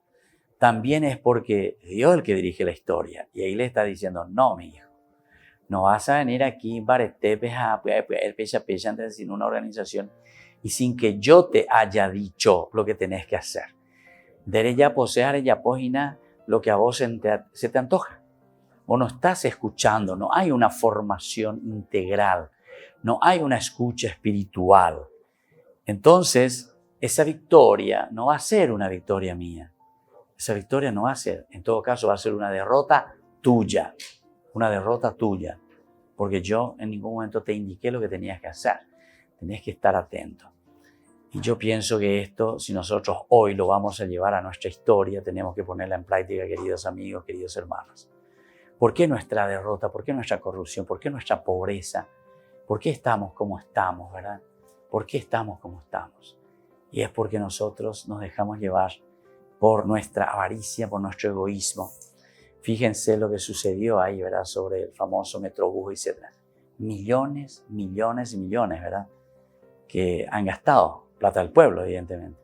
también es porque Dios es el que dirige la historia. Y ahí le está diciendo, no, mi hijo, no vas a venir aquí sin una organización y sin que yo te haya dicho lo que tenés que hacer. Lo que a vos se te antoja. O no estás escuchando, no hay una formación integral, no hay una escucha espiritual. Entonces, esa victoria no va a ser una victoria mía. Esa victoria no va a ser, en todo caso, va a ser una derrota tuya. Una derrota tuya. Porque yo en ningún momento te indiqué lo que tenías que hacer. Tenías que estar atento. Y yo pienso que esto, si nosotros hoy lo vamos a llevar a nuestra historia, tenemos que ponerla en práctica, queridos amigos, queridos hermanos. ¿Por qué nuestra derrota? ¿Por qué nuestra corrupción? ¿Por qué nuestra pobreza? ¿Por qué estamos como estamos, verdad? ¿Por qué estamos como estamos? Y es porque nosotros nos dejamos llevar por nuestra avaricia, por nuestro egoísmo. Fíjense lo que sucedió ahí, ¿verdad? Sobre el famoso Metrobús, etc. Millones, millones y millones, ¿verdad? Que han gastado plata del pueblo, evidentemente.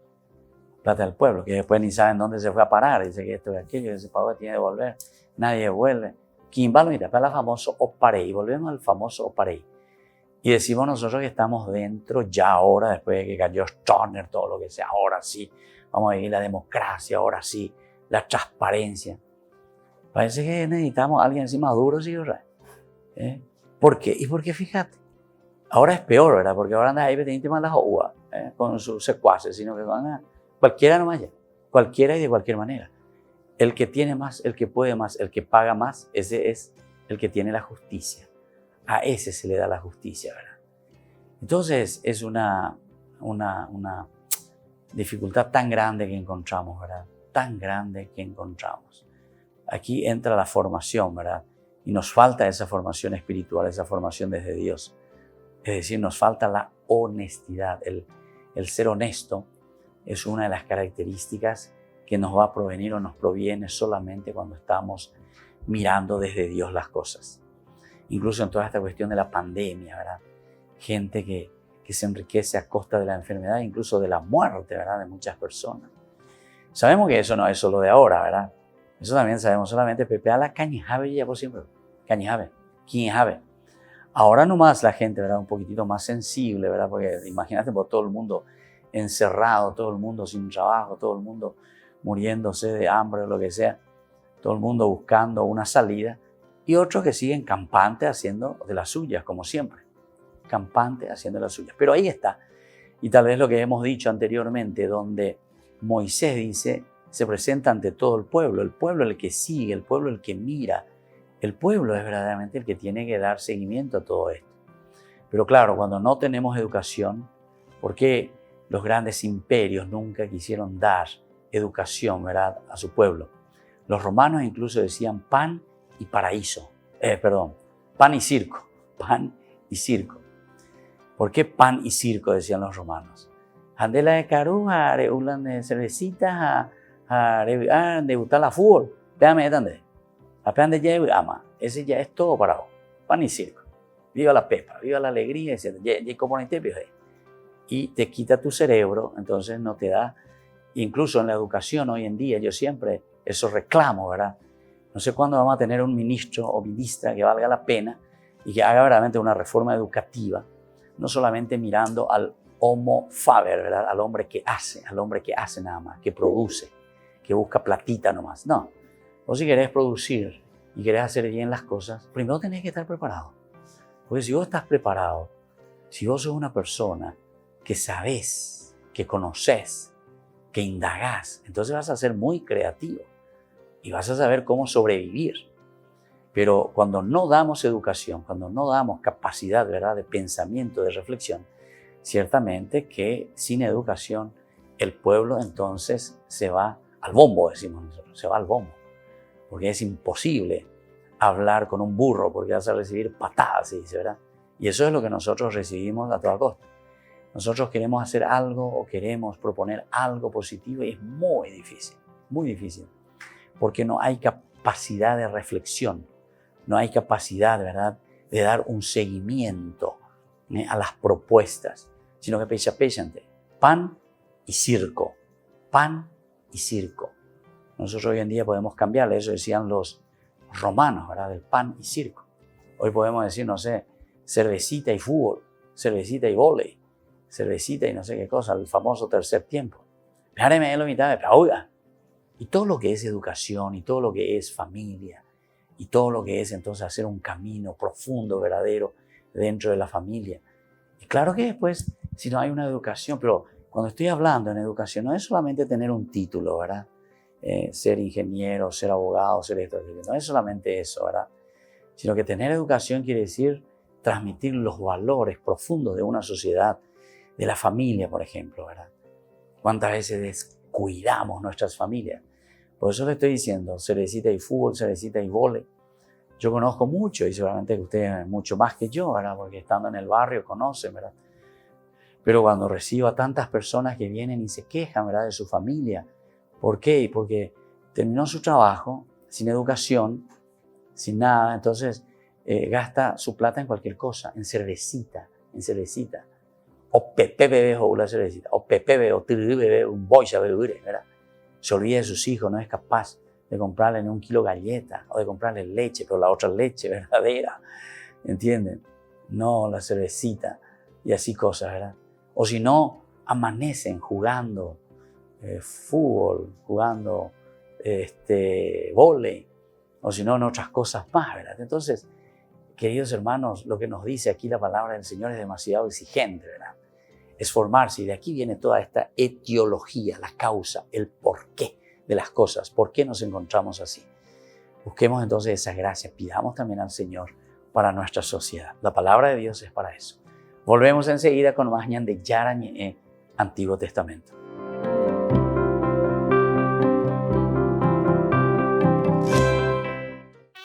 Plata del pueblo, que después ni saben dónde se fue a parar. Dice que esto y aquello, que se pagó, tiene que devolver. Nadie devuelve. Quimbalo, mira, para el famoso Oparei. Volvemos al famoso Oparei. Y decimos nosotros que estamos dentro ya ahora, después de que cayó Stroessner, todo lo que sea. Ahora sí, vamos a vivir la democracia, ahora sí, la transparencia. Parece que necesitamos a alguien así maduro, ¿sí? ¿Por qué? Y porque fíjate, ahora es peor, ¿verdad? Porque ahora anda ahí pendiente más las uvas, con sus secuaces, sino que van a cualquiera nomás ya, cualquiera y de cualquier manera. El que tiene más, el que puede más, el que paga más, ese es el que tiene la justicia. A ese se le da la justicia, ¿verdad? Entonces es una dificultad tan grande que encontramos, ¿verdad? Tan grande que encontramos. Aquí entra la formación, ¿verdad? Y nos falta esa formación espiritual, esa formación desde Dios. Es decir, nos falta la honestidad. El ser honesto es una de las características que nos va a provenir o nos proviene solamente cuando estamos mirando desde Dios las cosas. Incluso en toda esta cuestión de la pandemia, ¿verdad? Gente que se enriquece a costa de la enfermedad, incluso de la muerte, ¿verdad? De muchas personas. Sabemos que eso no es solo de ahora, ¿verdad? Eso también sabemos, solamente Pepe a la cañijabe ya por siempre. Cañijabe, quiñijabe. Ahora nomás la gente, ¿verdad? Un poquitito más sensible, ¿verdad? Porque imagínate por todo el mundo encerrado, todo el mundo sin trabajo, todo el mundo muriéndose de hambre o lo que sea, todo el mundo buscando una salida y otros que siguen campantes haciendo de las suyas, como siempre, campantes haciendo de las suyas. Pero ahí está, y tal vez lo que hemos dicho anteriormente, donde Moisés dice, se presenta ante todo el pueblo el que sigue, el pueblo el que mira, el pueblo es verdaderamente el que tiene que dar seguimiento a todo esto. Pero claro, cuando no tenemos educación, ¿por qué los grandes imperios nunca quisieron dar educación, ¿verdad?, a su pueblo? Los romanos incluso decían pan y paraíso, pan y circo, pan y circo. ¿Por qué pan y circo decían los romanos? Andela de Carú, a ulan de cervecitas, a debutar la fútbol, déjame dónde, a plan de lleve ama, ese ya es todo para vos, pan y circo. Viva la pepa, viva la alegría, etc. Y te quita tu cerebro, entonces no te da. Incluso en la educación hoy en día, yo siempre esos reclamos, ¿verdad? No sé cuándo vamos a tener un ministro o ministra que valga la pena y que haga verdaderamente una reforma educativa, no solamente mirando al homo faber, ¿verdad? Al hombre que hace nada más, que produce, que busca platita nomás. No, vos si querés producir y querés hacer bien las cosas, primero tenés que estar preparado. Porque si vos estás preparado, si vos sos una persona que sabés, que conocés, que indagás, entonces vas a ser muy creativo y vas a saber cómo sobrevivir. Pero cuando no damos educación, cuando no damos capacidad, ¿verdad?, de pensamiento, de reflexión, ciertamente que sin educación el pueblo entonces se va al bombo, decimos nosotros, se va al bombo. Porque es imposible hablar con un burro porque vas a recibir patadas, se dice, ¿verdad? Y eso es lo que nosotros recibimos a toda costa. Nosotros queremos hacer algo o queremos proponer algo positivo y es muy difícil, porque no hay capacidad de reflexión, no hay capacidad, ¿verdad?, de dar un seguimiento a las propuestas, sino que pechante, pan y circo. Nosotros hoy en día podemos cambiarle, eso decían los romanos, ¿verdad?, del pan y circo. Hoy podemos decir, no sé, cervecita y fútbol, cervecita y vóley, cervecita y no sé qué cosa, el famoso tercer tiempo. Y todo lo que es educación, y todo lo que es familia, y todo lo que es entonces hacer un camino profundo, verdadero, dentro de la familia. Y claro que después, si no hay una educación, pero cuando estoy hablando en educación, no es solamente tener un título, ¿verdad? Ser ingeniero, ser abogado, ser esto, no es solamente eso, ¿verdad? Sino que tener educación quiere decir transmitir los valores profundos de una sociedad, de la familia, por ejemplo, ¿verdad? ¿Cuántas veces descuidamos nuestras familias? Por eso le estoy diciendo, cervecita y fútbol, cervecita y vóley. Yo conozco mucho, y seguramente que ustedes mucho más que yo, ¿verdad? Porque estando en el barrio conocen, ¿verdad? Pero cuando recibo a tantas personas que vienen y se quejan, ¿verdad?, de su familia. ¿Por qué? Porque terminó su trabajo sin educación, sin nada, entonces gasta su plata en cualquier cosa, en cervecita. O pepe bebé o una cervecita, o pepe bebé o tiri bebé, un boya bebé, ¿verdad? Se olvida de sus hijos, no es capaz de comprarle ni un kilo de galleta o de comprarle leche, pero la otra leche verdadera, ¿entienden? No la cervecita y así cosas, ¿verdad? O si no, amanecen jugando fútbol, jugando vóley, o si no, en otras cosas más, ¿verdad? Entonces, queridos hermanos, lo que nos dice aquí la palabra del Señor es demasiado exigente, ¿verdad? Es formarse, y de aquí viene toda esta etiología, la causa, el porqué de las cosas, por qué nos encontramos así. Busquemos entonces esa gracia, pidamos también al Señor para nuestra sociedad. La palabra de Dios es para eso. Volvemos enseguida con más Ñande Yarañe, Antiguo Testamento.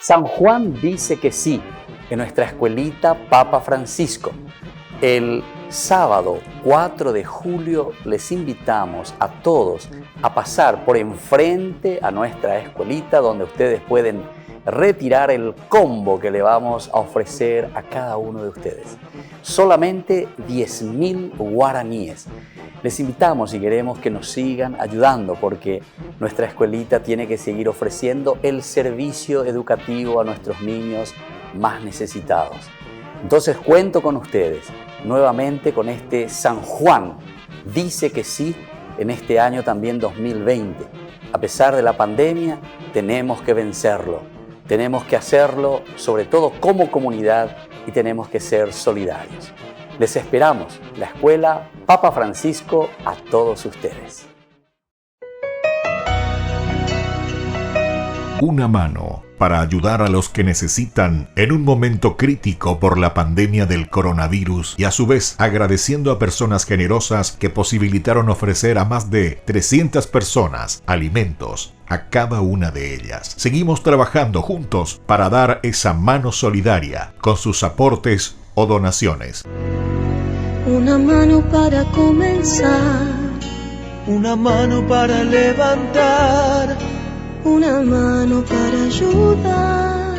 San Juan dice que sí, en nuestra escuelita Papa Francisco. El sábado 4 de julio les invitamos a todos a pasar por enfrente a nuestra escuelita, donde ustedes pueden retirar el combo que le vamos a ofrecer a cada uno de ustedes. Solamente 10.000 guaraníes. Les invitamos y queremos que nos sigan ayudando, porque nuestra escuelita tiene que seguir ofreciendo el servicio educativo a nuestros niños más necesitados. Entonces cuento con ustedes nuevamente con este San Juan. Dice que sí en este año también 2020. A pesar de la pandemia, tenemos que vencerlo. Tenemos que hacerlo sobre todo como comunidad y tenemos que ser solidarios. Les esperamos, la Escuela Papa Francisco, a todos ustedes. Una mano para ayudar a los que necesitan en un momento crítico por la pandemia del coronavirus, y a su vez agradeciendo a personas generosas que posibilitaron ofrecer a más de 300 personas alimentos a cada una de ellas. Seguimos trabajando juntos para dar esa mano solidaria con sus aportes o donaciones. Una mano para comenzar, Una mano para levantar, una mano para ayudar,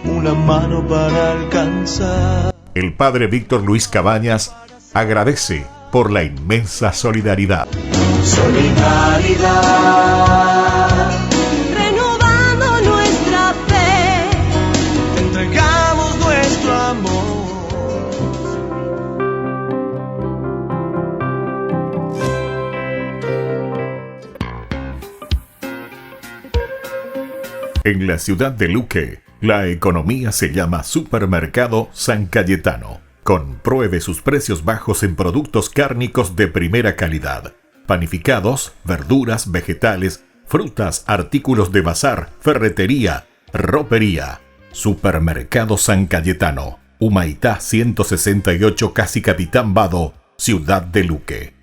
una mano para alcanzar. El padre Víctor Luis Cabañas agradece por la inmensa solidaridad. Solidaridad. En la ciudad de Luque, la economía se llama Supermercado San Cayetano. Compruebe sus precios bajos en productos cárnicos de primera calidad. Panificados, verduras, vegetales, frutas, artículos de bazar, ferretería, ropería. Supermercado San Cayetano, Humaitá 168, Casi Capitán Vado, ciudad de Luque.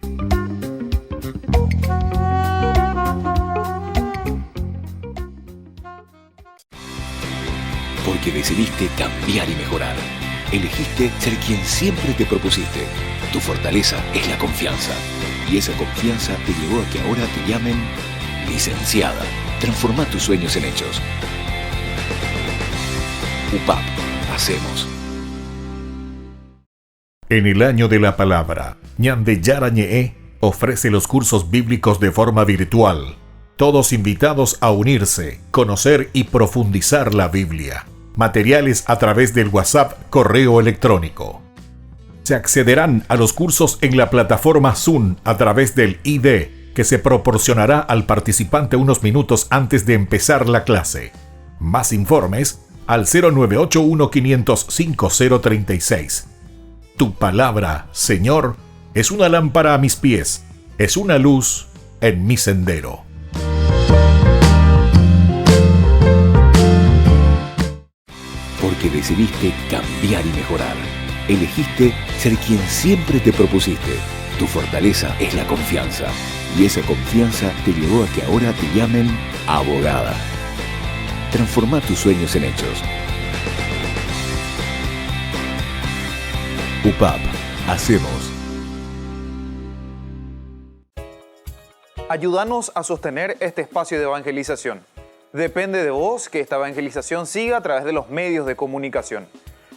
Porque decidiste cambiar y mejorar. Elegiste ser quien siempre te propusiste. Tu fortaleza es la confianza. Y esa confianza te llevó a que ahora te llamen licenciada. Transforma tus sueños en hechos. UPAP. Hacemos. En el año de la palabra, Ñande Yarañe ofrece los cursos bíblicos de forma virtual. Todos invitados a unirse, conocer y profundizar la Biblia. Materiales a través del WhatsApp, correo electrónico. Se accederán a los cursos en la plataforma Zoom a través del ID, que se proporcionará al participante unos minutos antes de empezar la clase. Más informes al 0981-500-5036. Tu palabra, Señor, es una lámpara a mis pies, es una luz en mi sendero. Porque decidiste cambiar y mejorar. Elegiste ser quien siempre te propusiste. Tu fortaleza es la confianza. Y esa confianza te llevó a que ahora te llamen abogada. Transforma tus sueños en hechos. UPAP. Hacemos. Ayúdanos a sostener este espacio de evangelización. Depende de vos que esta evangelización siga a través de los medios de comunicación.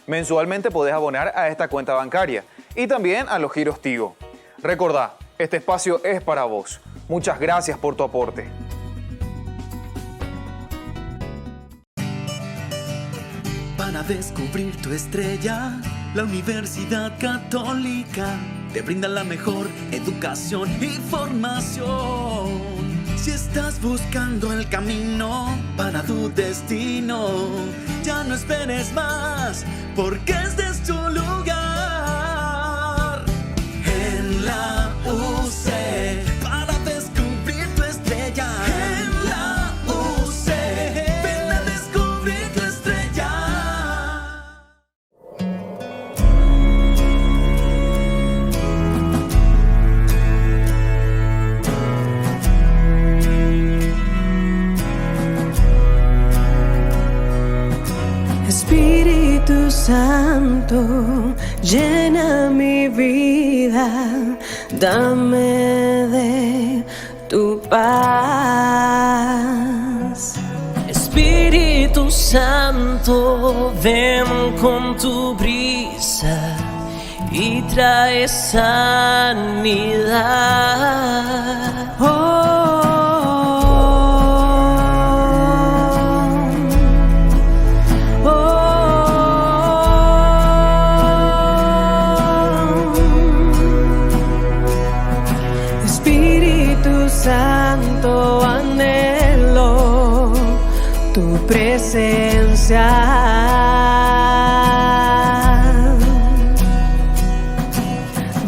Mensualmente podés abonar a esta cuenta bancaria y también a los giros Tigo. Recordá, este espacio es para vos. Muchas gracias por tu aporte. Para descubrir tu estrella, la Universidad Católica te brinda la mejor educación y formación. Si estás buscando el camino para tu destino, ya no esperes más, porque este es tu lugar. En la UC, para descubrir tu estrella. En la UC, ven a descubrir tu estrella. Espíritu Santo, llena mi vida, dame de tu paz. Espíritu Santo, ven con tu brisa y trae sanidad. Santo, anhelo tu presencia.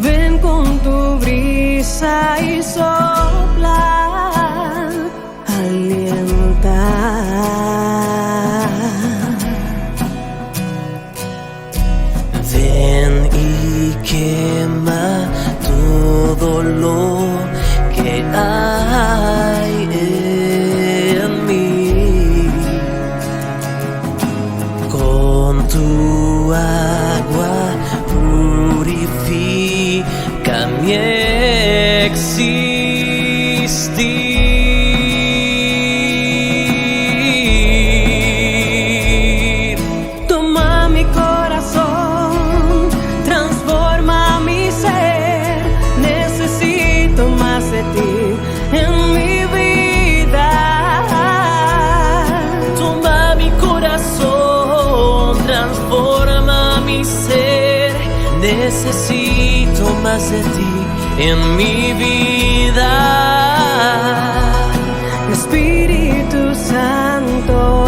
Ven con tu brisa y sopla, alienta. Ven y quema todo lo que hay en mí. Con tu agua purifica mi existir. Toma mi corazón, transforma mi ser. Necesito más de ti en mi vida. Toma mi corazón, transforma mi ser. Necesito más de ti en mi vida. Espíritu Santo,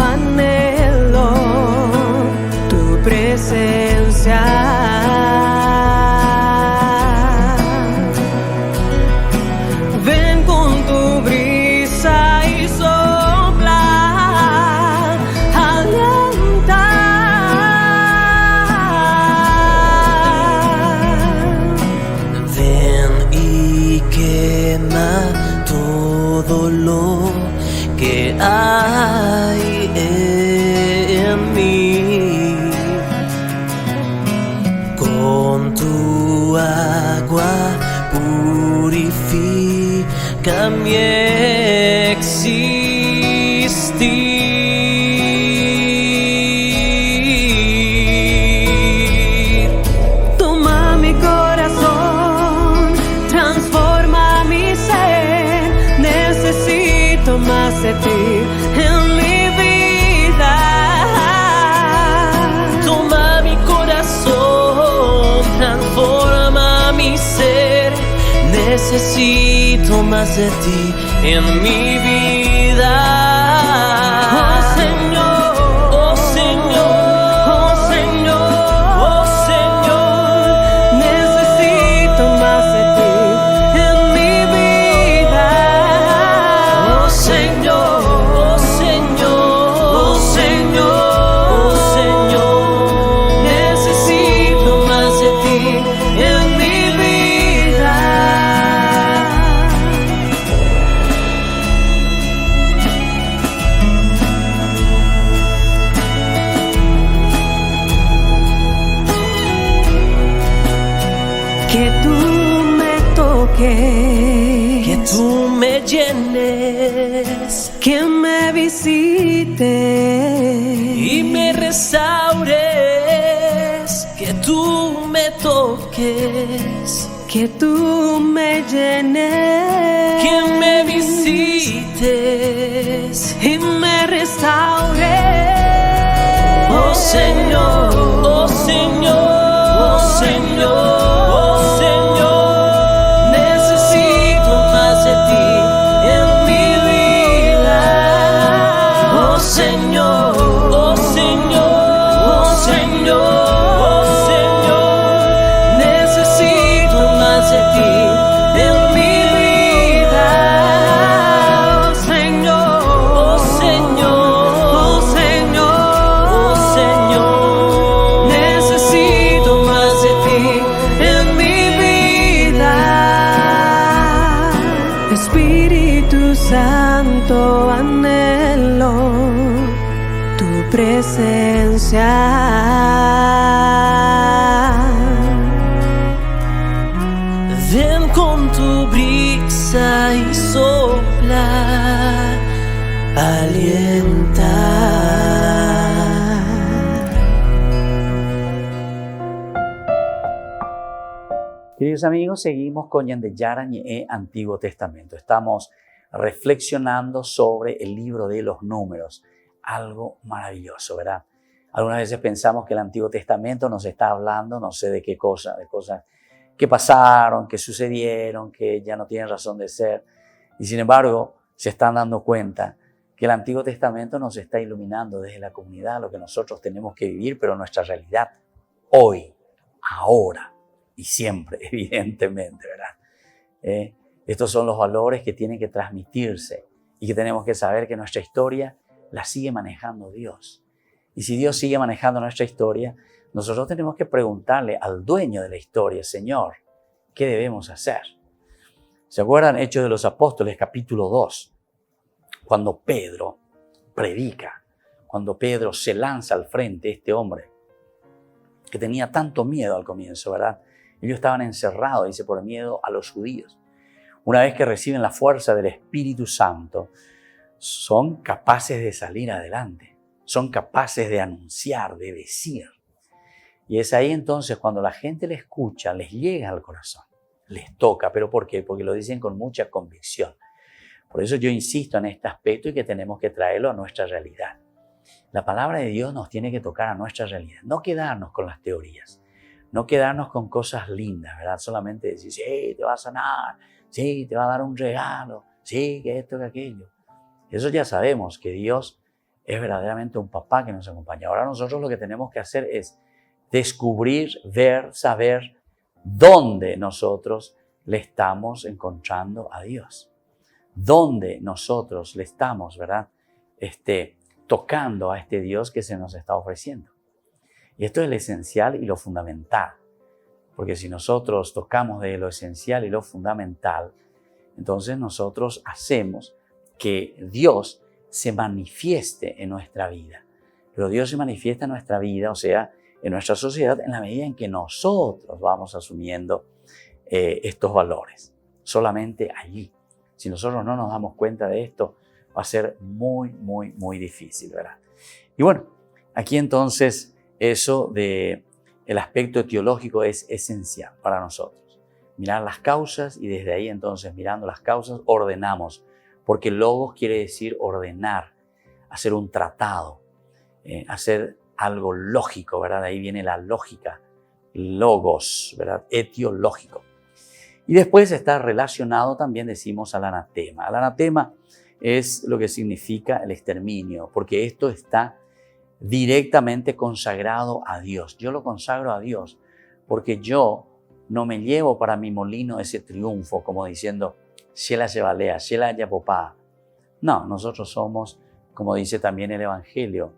tu agua purifica mi existir. Toma mi corazón, transforma mi ser. Necesito más de ti en mi vida. Toma mi corazón, transforma mi ser. Necesito más de ti en mi vida. Oh Señor, Oh Señor, oh Señor, oh Señor. necesito más de ti en mi vida. Oh Señor, oh Señor, oh Señor, oh Señor. Necesito más de ti en mi vida. Que tú me toques, Que tú me llenes que me visites y me restaures. Que tú me toques, que tú me llenes, que me visites y me restaures. Oh Señor, oh Señor, oh Señor, oh Señor. Necesito más de ti en mi vida. Oh Señor, oh Señor, oh Señor, oh Señor. Necesito más de ti en mi vida. Oh Señor, Oh Señor, oh Señor, oh Señor. necesito más de ti en mi vida. Espíritu Santo, anhelo tu presencia. Ven con tu brisa y sopla, alienta. Queridos amigos, seguimos con Yandeyaran y Antiguo Testamento. Estamos reflexionando sobre el libro de los números. Algo maravilloso, ¿verdad? Algunas veces pensamos que el Antiguo Testamento nos está hablando, no sé de qué cosa, de cosas que pasaron, que sucedieron, que ya no tienen razón de ser. Y sin embargo, se están dando cuenta que el Antiguo Testamento nos está iluminando desde la comunidad lo que nosotros tenemos que vivir, pero nuestra realidad hoy, ahora y siempre, evidentemente, ¿verdad? Estos son los valores que tienen que transmitirse y que tenemos que saber que nuestra historia la sigue manejando Dios. Y si Dios sigue manejando nuestra historia, nosotros tenemos que preguntarle al dueño de la historia, Señor, ¿qué debemos hacer? ¿Se acuerdan Hechos de los Apóstoles, capítulo 2? Cuando Pedro predica, cuando Pedro se lanza al frente, este hombre que tenía tanto miedo al comienzo, ¿verdad? Ellos estaban encerrados, dice, por miedo a los judíos. Una vez que reciben la fuerza del Espíritu Santo, son capaces de salir adelante, son capaces de anunciar, de decir. Y es ahí entonces cuando la gente le escucha, les llega al corazón, les toca. ¿Pero por qué? Porque lo dicen con mucha convicción. Por eso yo insisto en este aspecto y que tenemos que traerlo a nuestra realidad. La palabra de Dios nos tiene que tocar a nuestra realidad, no quedarnos con las teorías, no quedarnos con cosas lindas, ¿verdad? Solamente decir, sí, te va a sanar, sí, te va a dar un regalo, sí, que esto, que aquello. Eso ya sabemos que Dios es verdaderamente un papá que nos acompaña. Ahora nosotros lo que tenemos que hacer es descubrir, ver, saber dónde nosotros le estamos encontrando a Dios. Dónde nosotros le estamos, ¿verdad? Tocando a este Dios que se nos está ofreciendo. Y esto es lo esencial y lo fundamental. Porque si nosotros tocamos de lo esencial y lo fundamental, entonces nosotros hacemos que Dios se manifieste en nuestra vida. Pero Dios se manifiesta en nuestra vida, o sea, en nuestra sociedad en la medida en que nosotros vamos asumiendo estos valores. Solamente allí. Si nosotros no nos damos cuenta de esto, va a ser muy, muy, muy difícil, ¿verdad? Y bueno, aquí entonces eso del aspecto teológico es esencial para nosotros. Mirar las causas y desde ahí entonces mirando las causas ordenamos, porque logos quiere decir ordenar, hacer un tratado, hacer algo lógico, ¿verdad? De ahí viene la lógica, logos, ¿verdad? Etiológico. Y después está relacionado también, decimos, al anatema. El anatema es lo que significa el exterminio, porque esto está directamente consagrado a Dios. Yo lo consagro a Dios porque yo no me llevo para mi molino ese triunfo, como diciendo, Shela Shebalea, Shela Yapopá. No, nosotros somos, como dice también el Evangelio,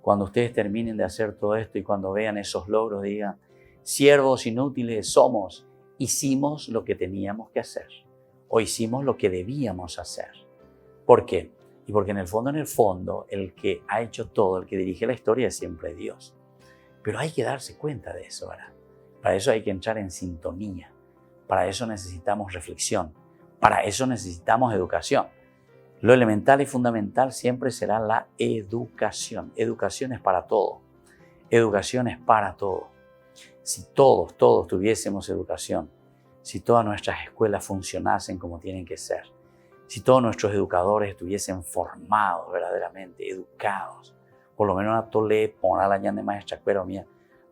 cuando ustedes terminen de hacer todo esto y cuando vean esos logros, digan, siervos inútiles somos, hicimos lo que teníamos que hacer o hicimos lo que debíamos hacer. ¿Por qué? Y porque en el fondo, el que ha hecho todo, el que dirige la historia es siempre Dios. Pero hay que darse cuenta de eso, ¿verdad? Para eso hay que entrar en sintonía. Para eso necesitamos reflexión. Para eso necesitamos educación. Lo elemental y fundamental siempre será la educación. Educación es para todo. Educación es para todo. Si todos tuviésemos educación, si todas nuestras escuelas funcionasen como tienen que ser, si todos nuestros educadores estuviesen formados verdaderamente, educados, por lo menos a tole pona la llande maestra cuero mía,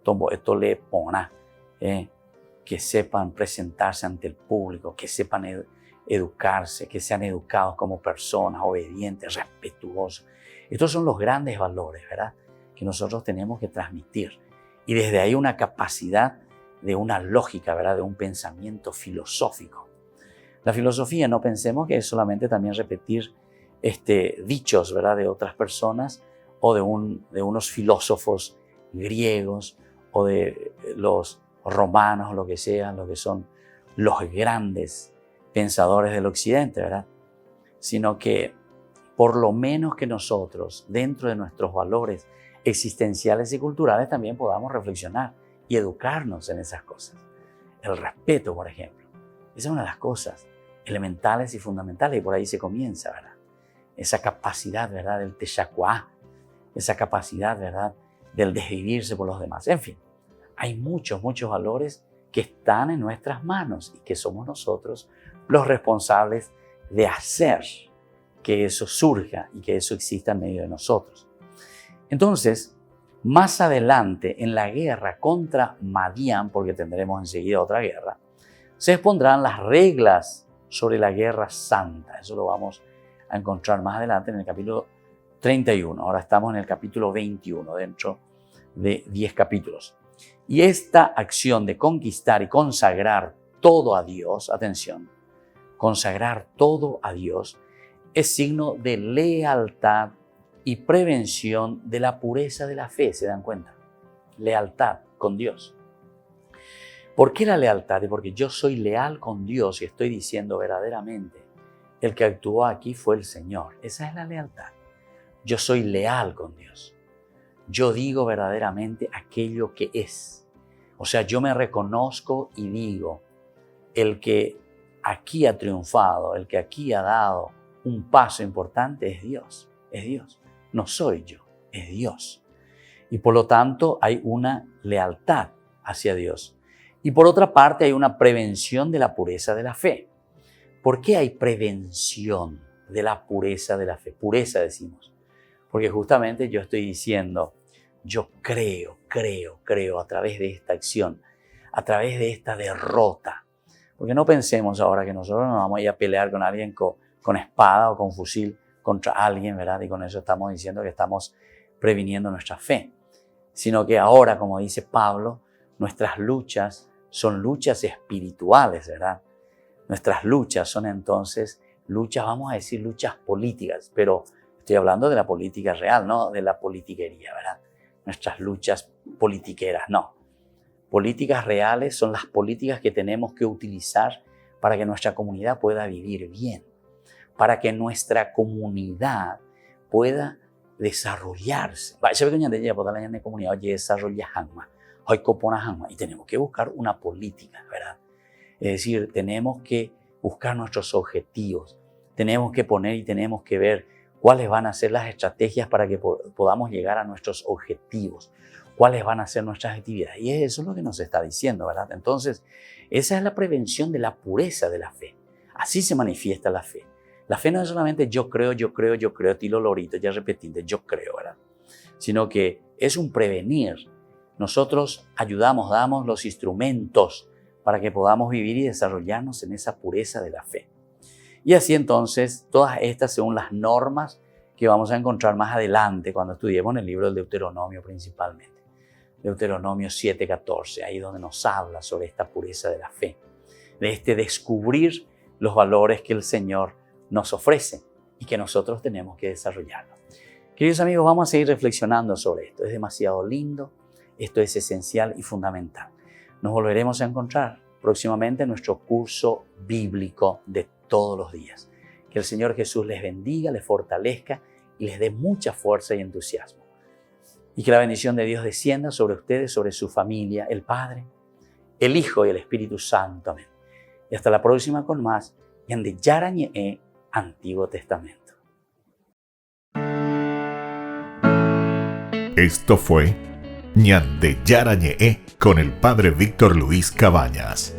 tombo esto le pona, que sepan presentarse ante el público, que sepan educarse, que sean educados como personas, obedientes, respetuosos. Estos son los grandes valores, ¿verdad?, que nosotros tenemos que transmitir. Y desde ahí una capacidad de una lógica, ¿verdad?, de un pensamiento filosófico. La filosofía, no pensemos que es solamente también repetir dichos, ¿verdad?, de otras personas o de unos filósofos griegos o de los romanos, lo que sean, lo que son los grandes pensadores del occidente, ¿verdad? Sino que por lo menos que nosotros, dentro de nuestros valores existenciales y culturales, también podamos reflexionar y educarnos en esas cosas. El respeto, por ejemplo, esa es una de las cosas elementales y fundamentales, y por ahí se comienza, ¿verdad? Esa capacidad, ¿verdad?, del teshacuá, esa capacidad, ¿verdad?, del desvivirse por los demás. En fin, hay muchos valores que están en nuestras manos y que somos nosotros los responsables de hacer que eso surja y que eso exista en medio de nosotros. Entonces, más adelante en la guerra contra Madián, porque tendremos enseguida otra guerra, se expondrán las reglas sobre la guerra santa. Eso lo vamos a encontrar más adelante en el capítulo 31. Ahora estamos en el capítulo 21, dentro de 10 capítulos. Y esta acción de conquistar y consagrar todo a Dios, atención, consagrar todo a Dios, es signo de lealtad y prevención de la pureza de la fe, ¿se dan cuenta? Lealtad con Dios. ¿Por qué la lealtad? Porque yo soy leal con Dios y estoy diciendo verdaderamente, el que actuó aquí fue el Señor. Esa es la lealtad. Yo soy leal con Dios. Yo digo verdaderamente aquello que es. O sea, yo me reconozco y digo, el que aquí ha triunfado, el que aquí ha dado un paso importante es Dios. Es Dios. No soy yo, es Dios. Y por lo tanto hay una lealtad hacia Dios. Y por otra parte hay una prevención de la pureza de la fe. ¿Por qué hay prevención de la pureza de la fe? Pureza decimos. Porque justamente yo estoy diciendo, yo creo a través de esta acción, a través de esta derrota. Porque no pensemos ahora que nosotros nos vamos a ir a pelear con alguien con espada o con fusil contra alguien, ¿verdad? Y con eso estamos diciendo que estamos previniendo nuestra fe. Sino que ahora, como dice Pablo, nuestras luchas son luchas espirituales, ¿verdad? Nuestras luchas son entonces luchas, vamos a decir luchas políticas, pero estoy hablando de la política real, no de la politiquería, ¿verdad? Nuestras luchas politiqueras, no. Políticas reales son las políticas que tenemos que utilizar para que nuestra comunidad pueda vivir bien, para que nuestra comunidad pueda desarrollarse. Y tenemos que buscar una política, ¿verdad? Es decir, tenemos que buscar nuestros objetivos, tenemos que poner y tenemos que ver cuáles van a ser las estrategias para que podamos llegar a nuestros objetivos, cuáles van a ser nuestras actividades. Y eso es lo que nos está diciendo, ¿verdad? Entonces, esa es la prevención de la pureza de la fe. Así se manifiesta la fe. La fe no es solamente yo creo, tilo lorito, ya repetiste, yo creo, ¿verdad? Sino que es un prevenir. Nosotros ayudamos, damos los instrumentos para que podamos vivir y desarrollarnos en esa pureza de la fe. Y así entonces, todas estas según las normas que vamos a encontrar más adelante cuando estudiemos en el libro del Deuteronomio principalmente. Deuteronomio 7:14, ahí donde nos habla sobre esta pureza de la fe, de este descubrir los valores que el Señor nos ofrece y que nosotros tenemos que desarrollarlos. Queridos amigos, vamos a seguir reflexionando sobre esto. Es demasiado lindo, esto es esencial y fundamental. Nos volveremos a encontrar próximamente en nuestro curso bíblico de todos los días. Que el Señor Jesús les bendiga, les fortalezca y les dé mucha fuerza y entusiasmo. Y que la bendición de Dios descienda sobre ustedes, sobre su familia, el Padre, el Hijo y el Espíritu Santo. Amén. Y hasta la próxima con más Ñande Yarañe Antiguo Testamento. Esto fue Ñande Yarañe con el Padre Víctor Luis Cabañas.